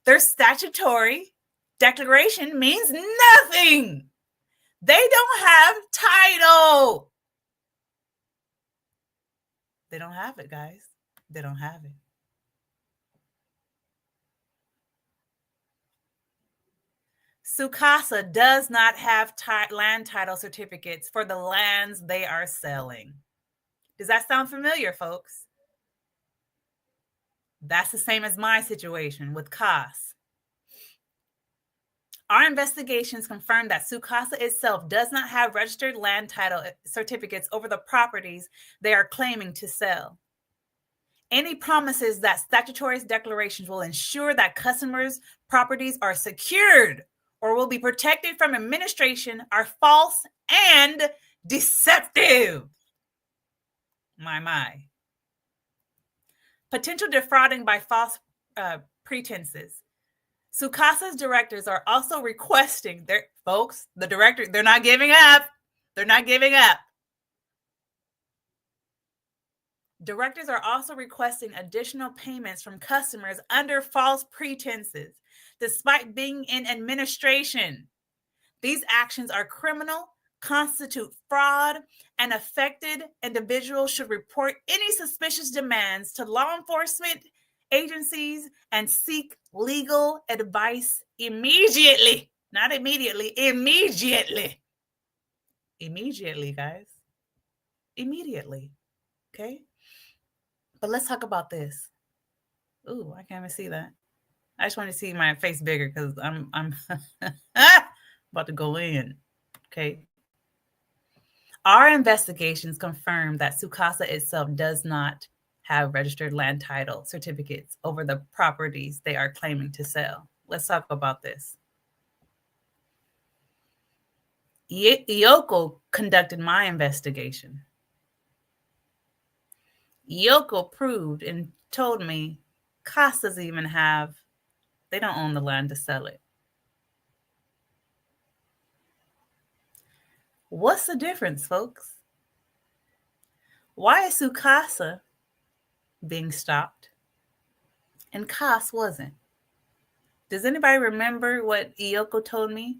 Their statutory declaration means nothing. They don't have title. They don't have it, guys. They don't have it. Sucasa does not have land title certificates for the lands they are selling. Does that sound familiar, folks? That's the same as my situation with CAS. Our investigations confirmed that Sucasa itself does not have registered land title certificates over the properties they are claiming to sell. Any promises that statutory declarations will ensure that customers' properties are secured or will be protected from administration are false and deceptive. My. Potential defrauding by false pretenses. Sucasa's directors are also requesting they're not giving up. They're not giving up. Directors are also requesting additional payments from customers under false pretenses, despite being in administration. These actions are criminal, constitute fraud, and affected individuals should report any suspicious demands to law enforcement agencies and seek legal advice immediately. Not immediately, immediately. Immediately, guys. Immediately. Okay? But let's talk about this. Ooh, I can't even see that. I just want to see my face bigger because I'm about to go in. Okay. Our investigations confirm that Sucasa itself does not have registered land title certificates over the properties they are claiming to sell. Let's talk about this. Yoko conducted my investigation. Yoko proved and told me Casas even they don't own the land to sell it. What's the difference, folks? Why is Sucasa being stopped and Cas wasn't? Does anybody remember what Iyoko told me,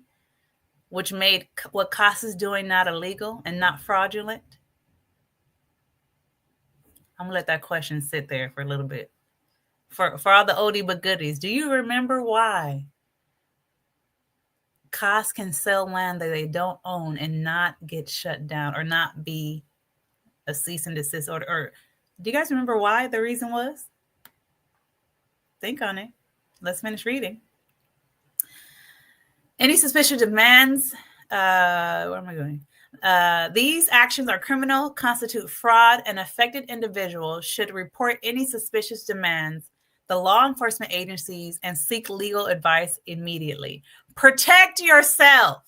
which made what Cas is doing not illegal and not fraudulent? I'm gonna let that question sit there for a little bit. For all the oldie but goodies, do you remember why Cas can sell land that they don't own and not get shut down or not be a cease and desist order? Or do you guys remember why the reason was? Think on it. Let's finish reading. Any suspicious demands, where am I going? These actions are criminal, constitute fraud, and affected individuals should report any suspicious demands the law enforcement agencies and seek legal advice immediately. Protect yourself.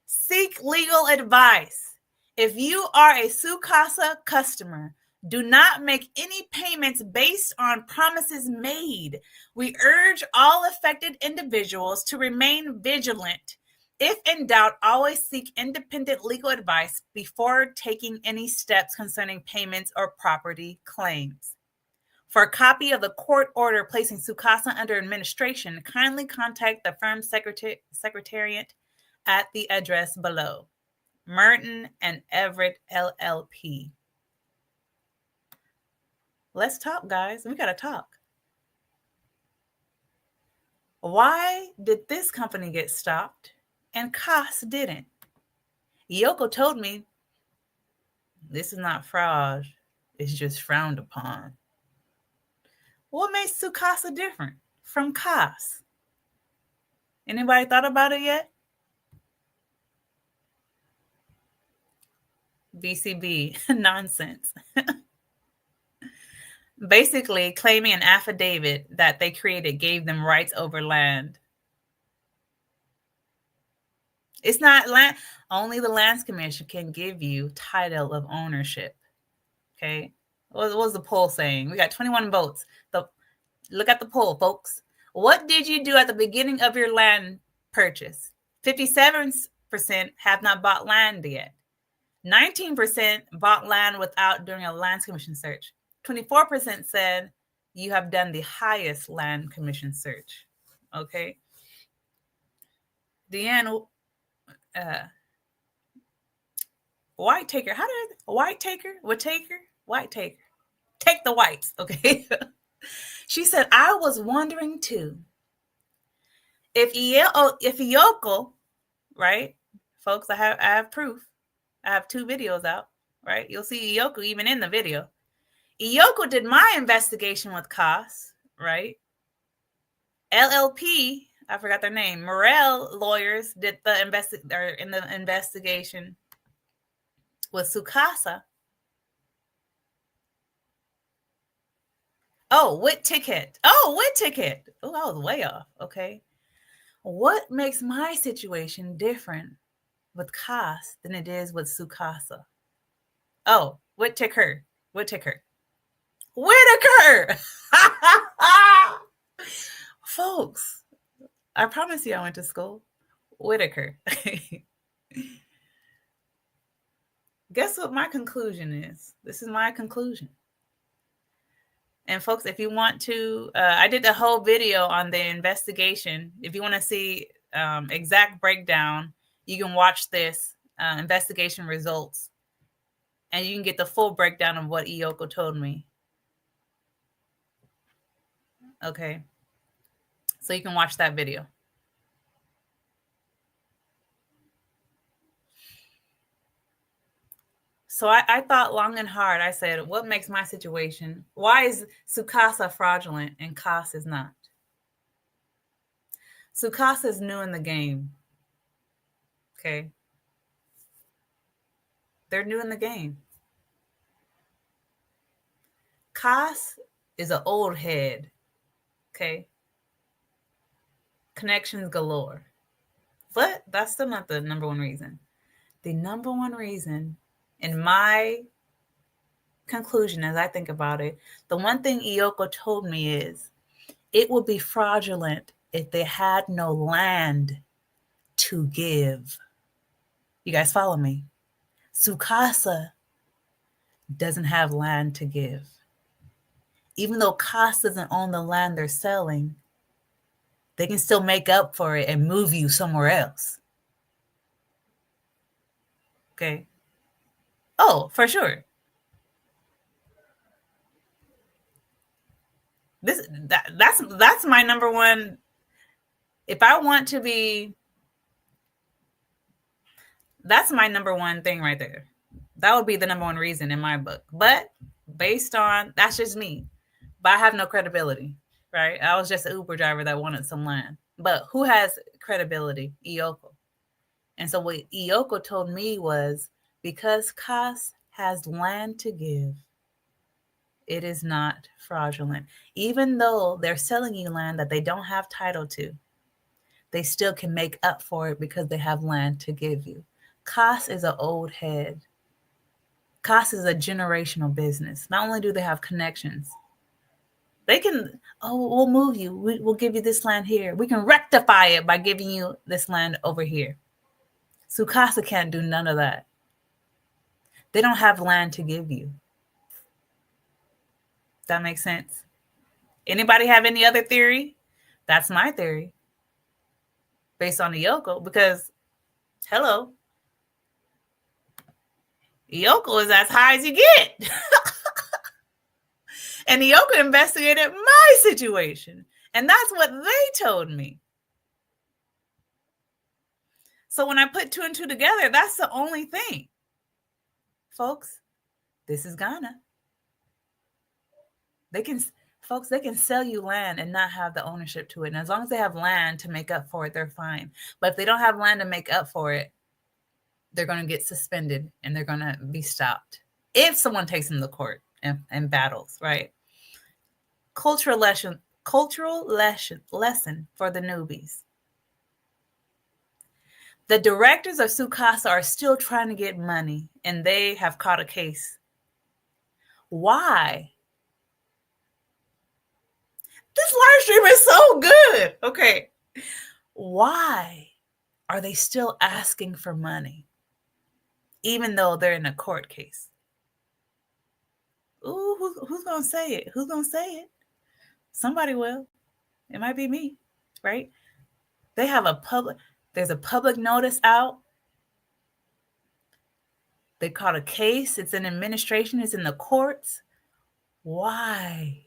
Seek legal advice. If you are a Sucasa customer, do not make any payments based on promises made. We urge all affected individuals to remain vigilant. If in doubt, always seek independent legal advice before taking any steps concerning payments or property claims. For a copy of the court order placing Sucasa under administration, kindly contact the firm's secretariat at the address below. Merton and Everett, LLP. Let's talk, guys. We got to talk. Why did this company get stopped and Cas didn't? Yoko told me this is not fraud. It's just frowned upon. What makes Sucasa different from Cas? Anybody thought about it yet? BCB, nonsense. Basically, claiming an affidavit that they created gave them rights over land. It's not land. Only the Lands Commission can give you title of ownership. Okay. What was the poll saying? We got 21 votes. Look at the poll, folks. What did you do at the beginning of your land purchase? 57% have not bought land yet. 19% bought land without doing a Lands Commission search. 24% said you have done the highest Land Commission search. Okay. Deanne, white taker. How did white taker? What taker? White taker. Take the whites. Okay. She said, I was wondering too. If Iyoko, right, folks, I have proof. I have 2 videos out, right? You'll see Iyoko even in the video. Iyoko did my investigation with Cas, right? LLP, I forgot their name. Morel lawyers did the investigation with Sucasa. Oh, Wit Ticket. Oh, I was way off. Okay. What makes my situation different with Cas than it is with Sucasa? Oh, Wit Ticker. Whitaker. Whitaker! Folks, I promise you I went to school. Whitaker. Guess what my conclusion is? This is my conclusion. And folks, if you want to, I did a whole video on the investigation. If you want to see exact breakdown, you can watch this investigation results, and you can get the full breakdown of what Iyoko told me. Okay. So you can watch that video. So I thought long and hard. I said, what makes my situation? Why is Sucasa fraudulent and CAS is not? Sucasa is new in the game. Okay. They're new in the game. CAS is an old head. Okay. Connections galore. But that's still not the number one reason. The number one reason, in my conclusion, as I think about it, the one thing Iyoko told me is it would be fraudulent if they had no land to give. You guys follow me? Sucasa doesn't have land to give. Even though CAS doesn't own the land they're selling, they can still make up for it and move you somewhere else. Okay. Oh, for sure. That's my number one. If I want to be, that's my number one thing right there. That would be the number one reason in my book. But based on, that's just me. But I have no credibility, right? I was just an Uber driver that wanted some land. But who has credibility? Iyoko. And so what Iyoko told me was, because CAS has land to give, it is not fraudulent. Even though they're selling you land that they don't have title to, they still can make up for it because they have land to give you. CAS is an old head. CAS is a generational business. Not only do they have connections, they can, we'll move you. We'll give you this land here. We can rectify it by giving you this land over here. Sucasa can't do none of that. They don't have land to give you. That makes sense? Anybody have any other theory? That's my theory. Based on Iyoko, because, hello, Iyoko is as high as you get. And Iyoko investigated my situation. And that's what they told me. So when I put two and two together, that's the only thing. Folks, this is Ghana. They can sell you land and not have the ownership to it. And as long as they have land to make up for it, they're fine. But if they don't have land to make up for it, they're going to get suspended and they're going to be stopped. If someone takes them to court and battles, right? Cultural lesson for the newbies. The directors of Sucasa are still trying to get money, and they have caught a case. Why? This live stream is so good. Okay. Why are they still asking for money, even though they're in a court case? Ooh, who's going to say it? Who's going to say it? Somebody will. It might be me, right? They have there's a public notice out. They caught a case. It's in administration. It's in the courts. Why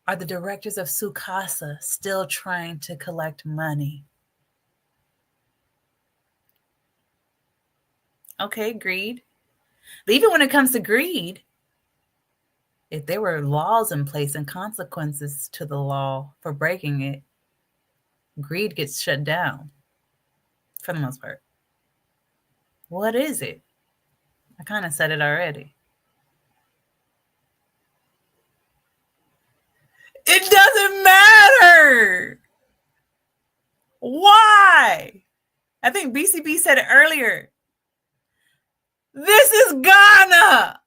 are the directors of Sucasa still trying to collect money? Okay, greed. But even when it comes to greed, if there were laws in place and consequences to the law for breaking it, greed gets shut down for the most part. What is it? I kind of said it already. It doesn't matter. Why? I think BCB said it earlier. This is Ghana.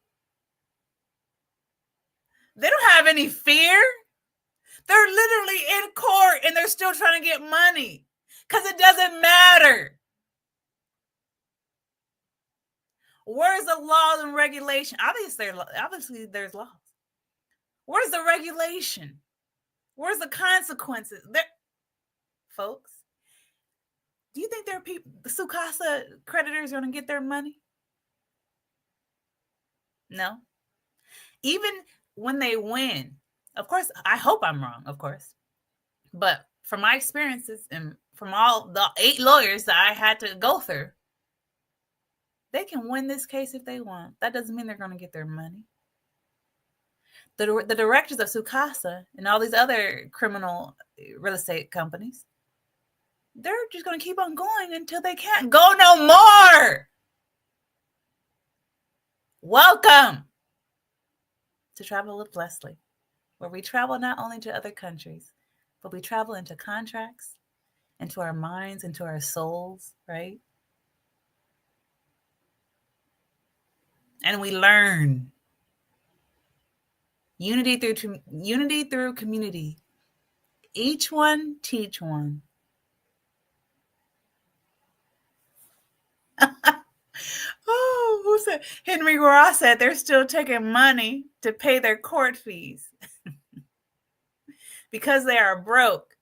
They don't have any fear. They're literally in court and they're still trying to get money because it doesn't matter. Where's the laws and regulation? Obviously, there's laws. Where's the regulation? Where's the consequences? Folks, do you think there are people, the Sucasa creditors are going to get their money? No. Even when they win, of course, I hope I'm wrong, of course. But from my experiences and from all the 8 lawyers that I had to go through, they can win this case if they want. That doesn't mean they're going to get their money. The directors of Sucasa and all these other criminal real estate companies, they're just going to keep on going until they can't go no more. Welcome to Travel with Leslie, where we travel not only to other countries, but we travel into contracts, into our minds, into our souls, right? And we learn. Unity through community. Each one teach one. Oh, who said? Henry Ross said they're still taking money to pay their court fees because they are broke.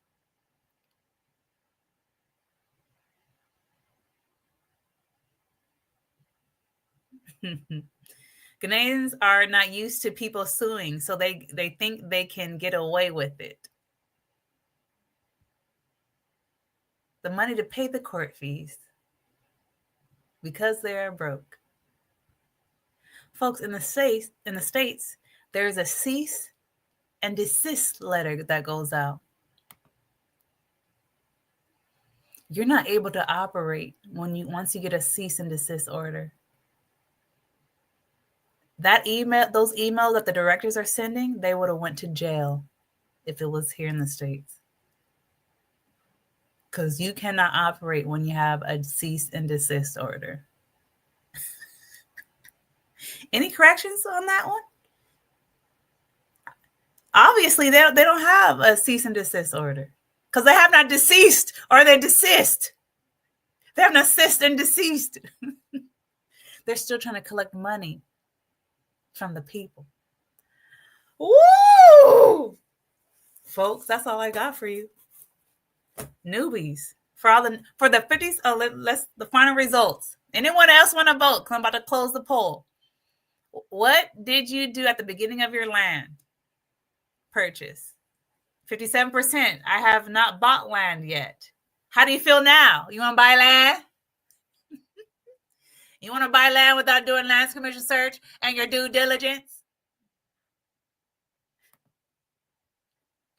Ghanaians are not used to people suing, so they think they can get away with it. The money to pay the court fees because they are broke. Folks, in the States, there's a cease and desist letter that goes out. You're not able to operate once you get a cease and desist order. Those emails that the directors are sending, they would have went to jail if it was here in the States. Because you cannot operate when you have a cease and desist order. Any corrections on that one? Obviously, they don't have a cease and desist order because they have not deceased or they desist. They have not ceased and deceased. They're still trying to collect money from the people. Woo! Folks, that's all I got for you. Newbies. For the 50s, the final results. Anyone else want to vote? I'm about to close the poll. What did you do at the beginning of your land purchase? 57%. I have not bought land yet. How do you feel now? You want to buy land? You want to buy land without doing land commission search and your due diligence?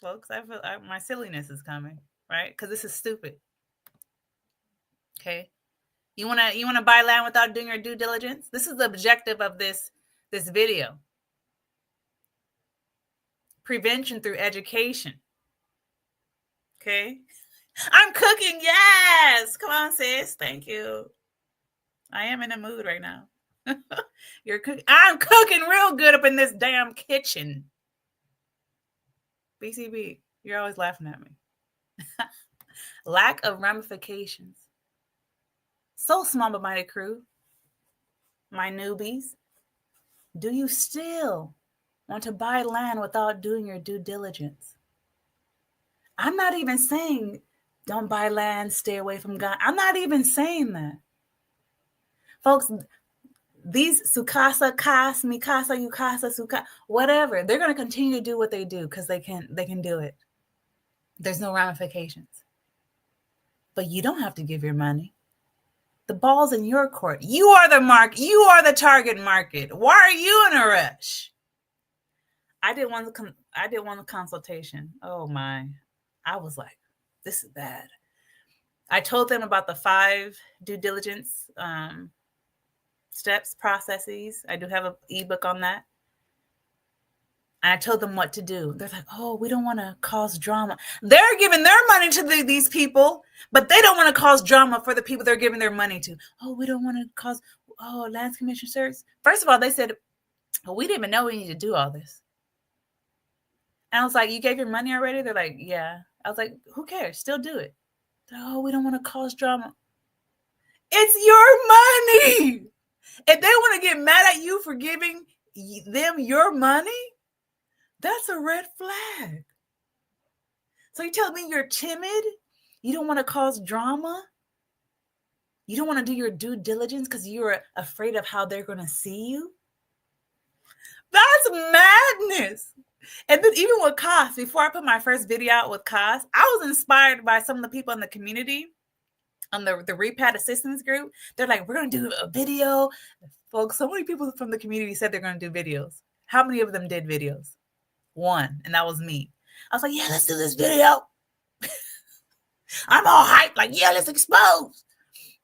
Folks, I feel my silliness is coming, right? Because this is stupid. Okay. You want to buy land without doing your due diligence? This is the objective of this video. Prevention through education. Okay. I'm cooking. Yes. Come on, sis. Thank you. I am in a mood right now. You're cooking. I'm cooking real good up in this damn kitchen. BCB, you're always laughing at me. Lack of ramifications. So small but mighty crew. My newbies. Do you still want to buy land without doing your due diligence? I'm not even saying don't buy land, stay away from God. I'm not even saying that. Folks, these Sucasa, Mikasa, Yukasa, Sucasa, whatever, they're going to continue to do what they do because they can do it. There's no ramifications. But you don't have to give your money. The ball's in your court. You are the market. You are the target market. Why are you in a rush? I did one consultation. Oh my. I was like, this is bad. I told them about the 5 due diligence steps, processes. I do have an ebook on that. And I told them what to do. They're like, oh, we don't want to cause drama. They're giving their money to these people, but they don't want to cause drama for the people they're giving their money to. Oh, we don't want to cause, lands commission search. First of all, they said, well, we didn't even know we needed to do all this. And I was like, you gave your money already? They're like, yeah. I was like, who cares? Still do it. Oh, we don't want to cause drama. It's your money. If they want to get mad at you for giving them your money, that's a red flag. So you tell me you're timid? You don't want to cause drama? You don't want to do your due diligence because you're afraid of how they're going to see you? That's madness. And then even with Cos, before I put my first video out with Cos, I was inspired by some of the people in the community on the Repat assistance group. They're like, we're going to do a video. Folks, so many people from the community said they're going to do videos. How many of them did videos? One, and that was me. I was like, yeah, let's do this video. I'm all hyped, like, yeah, let's expose.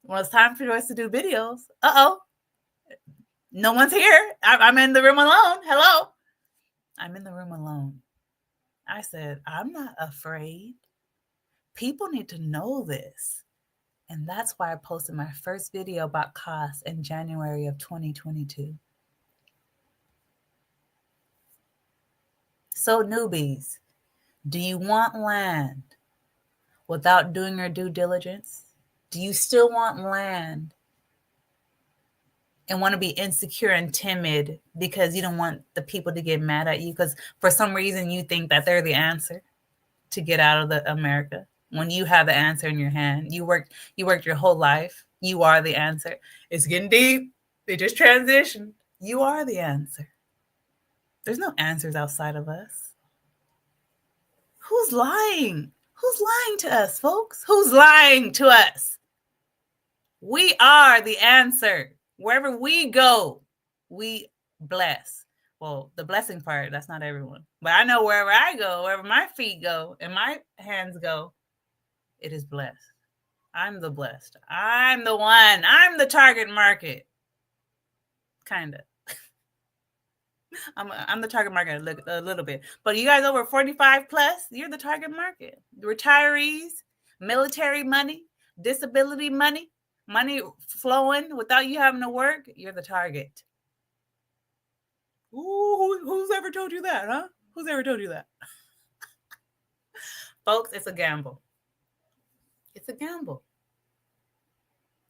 Well, it's time for us to do videos. Uh-oh. No one's here. I'm in the room alone. Hello. I'm in the room alone. I said, I'm not afraid. People need to know this. And that's why I posted my first video about Cos in January of 2022. So newbies, do you want land without doing your due diligence? Do you still want land and want to be insecure and timid because you don't want the people to get mad at you because for some reason you think that they're the answer to get out of the America when you have the answer in your hand? You worked your whole life. You are the answer. It's getting deep. They just transitioned. You are the answer. There's no answers outside of us. Who's lying? Who's lying to us, folks? Who's lying to us? We are the answer. Wherever we go, we bless. Well, the blessing part, that's not everyone. But I know wherever I go, wherever my feet go and my hands go, it is blessed. I'm the blessed. I'm the one. I'm the target market. Kind of. I'm the target market a little bit. But you guys over 45 plus, you're the target market. Retirees, military money, disability money, money flowing without you having to work, you're the target. Ooh, who's ever told you that, huh? Who's ever told you that? Folks, it's a gamble. It's a gamble.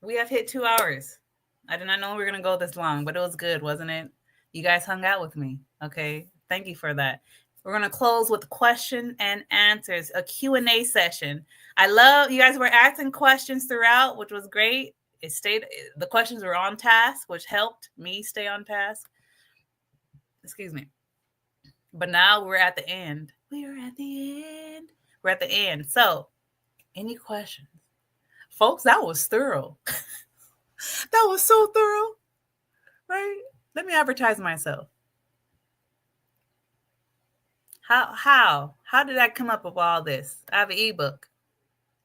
We have hit 2 hours. I did not know we were going to go this long, but it was good, wasn't it? You guys hung out with me. Okay. Thank you for that. We're going to close with question and answers, a Q&A session. I love you guys were asking questions throughout, which was great. The questions were on task, which helped me stay on task. Excuse me. But now we're at the end. We're at the end. So, any questions? Folks, that was thorough. That was so thorough. Right? Let me advertise myself. How did I come up with all this? I have an ebook.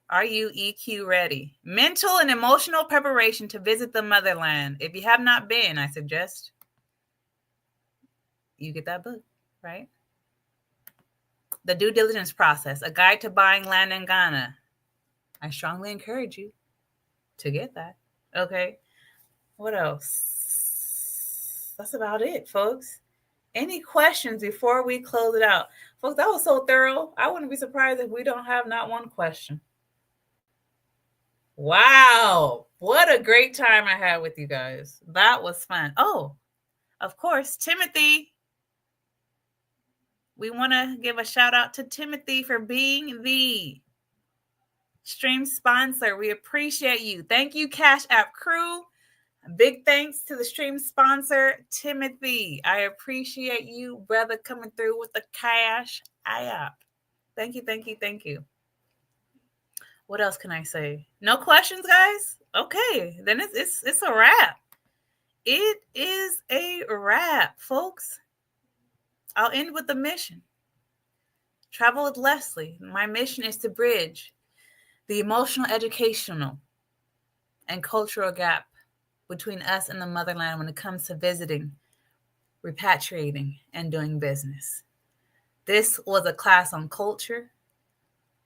Are you EQ ready? Mental and emotional preparation to visit the motherland. If you have not been, I suggest you get that book, right? The due diligence process, a guide to buying land in Ghana. I strongly encourage you to get that. Okay. What else? That's about it, folks. Any questions before we close it out? Folks, that was so thorough. I wouldn't be surprised if we don't have not one question. Wow. What a great time I had with you guys. That was fun. Oh, of course, Timothy. We want to give a shout out to Timothy for being the stream sponsor. We appreciate you. Thank you, CashApp crew. Big thanks to the stream sponsor, Timothy. I appreciate you, brother, coming through with the CashApp. Thank you, thank you, thank you. What else can I say? No questions, guys? Okay, then it's a wrap. It is a wrap, folks. I'll end with the mission. Travel with Leslie. My mission is to bridge the emotional, educational, and cultural gap between us and the motherland when it comes to visiting, repatriating, and doing business. This was a class on culture.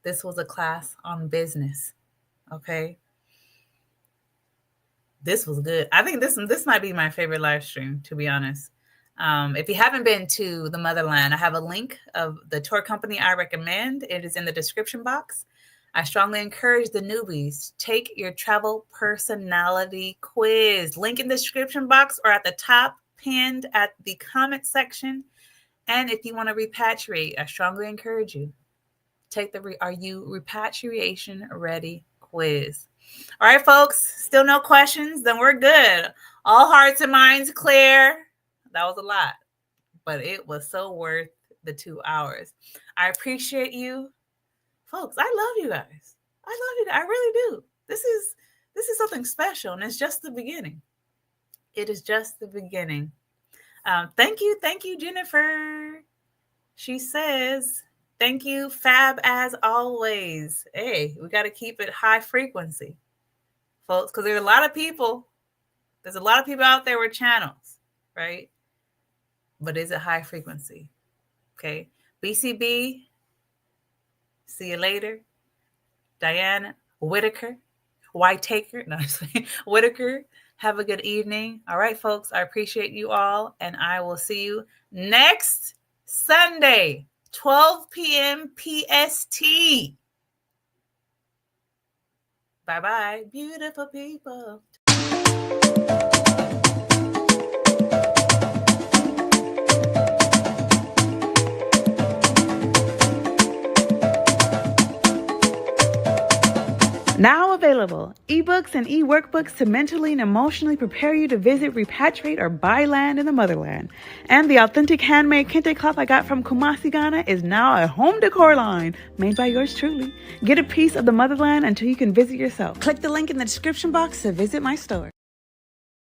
This was a class on business. Okay? This was good. I think this might be my favorite live stream, to be honest. If you haven't been to the Motherland, I have a link of the tour company I recommend. It is in the description box. I strongly encourage the newbies, take your travel personality quiz. Link in the description box or at the top, pinned at the comment section. And if you want to repatriate, I strongly encourage you, take the Are You Repatriation Ready quiz. All right, folks, still no questions? Then we're good. All hearts and minds clear. That was a lot, but it was so worth the 2 hours. I appreciate you. Folks, I love you guys. I love you. I really do. This is something special, and it's just the beginning. It is just the beginning. Thank you, Jennifer. She says, thank you, Fab, as always. Hey, we got to keep it high frequency, folks, because there's a lot of people. There's a lot of people out there with channels, right? But is it high frequency? Okay. BCB. See you later. Diana Whitaker. Whitaker. No, Whitaker. Have a good evening. All right, folks. I appreciate you all. And I will see you next Sunday, 12 p.m. PST. Bye-bye, beautiful people. Now available, ebooks and e-workbooks to mentally and emotionally prepare you to visit, repatriate, or buy land in the Motherland. And the authentic handmade kente cloth I got from Kumasi, Ghana is now a home decor line made by yours truly. Get a piece of the Motherland until you can visit yourself. Click the link in the description box to visit my store.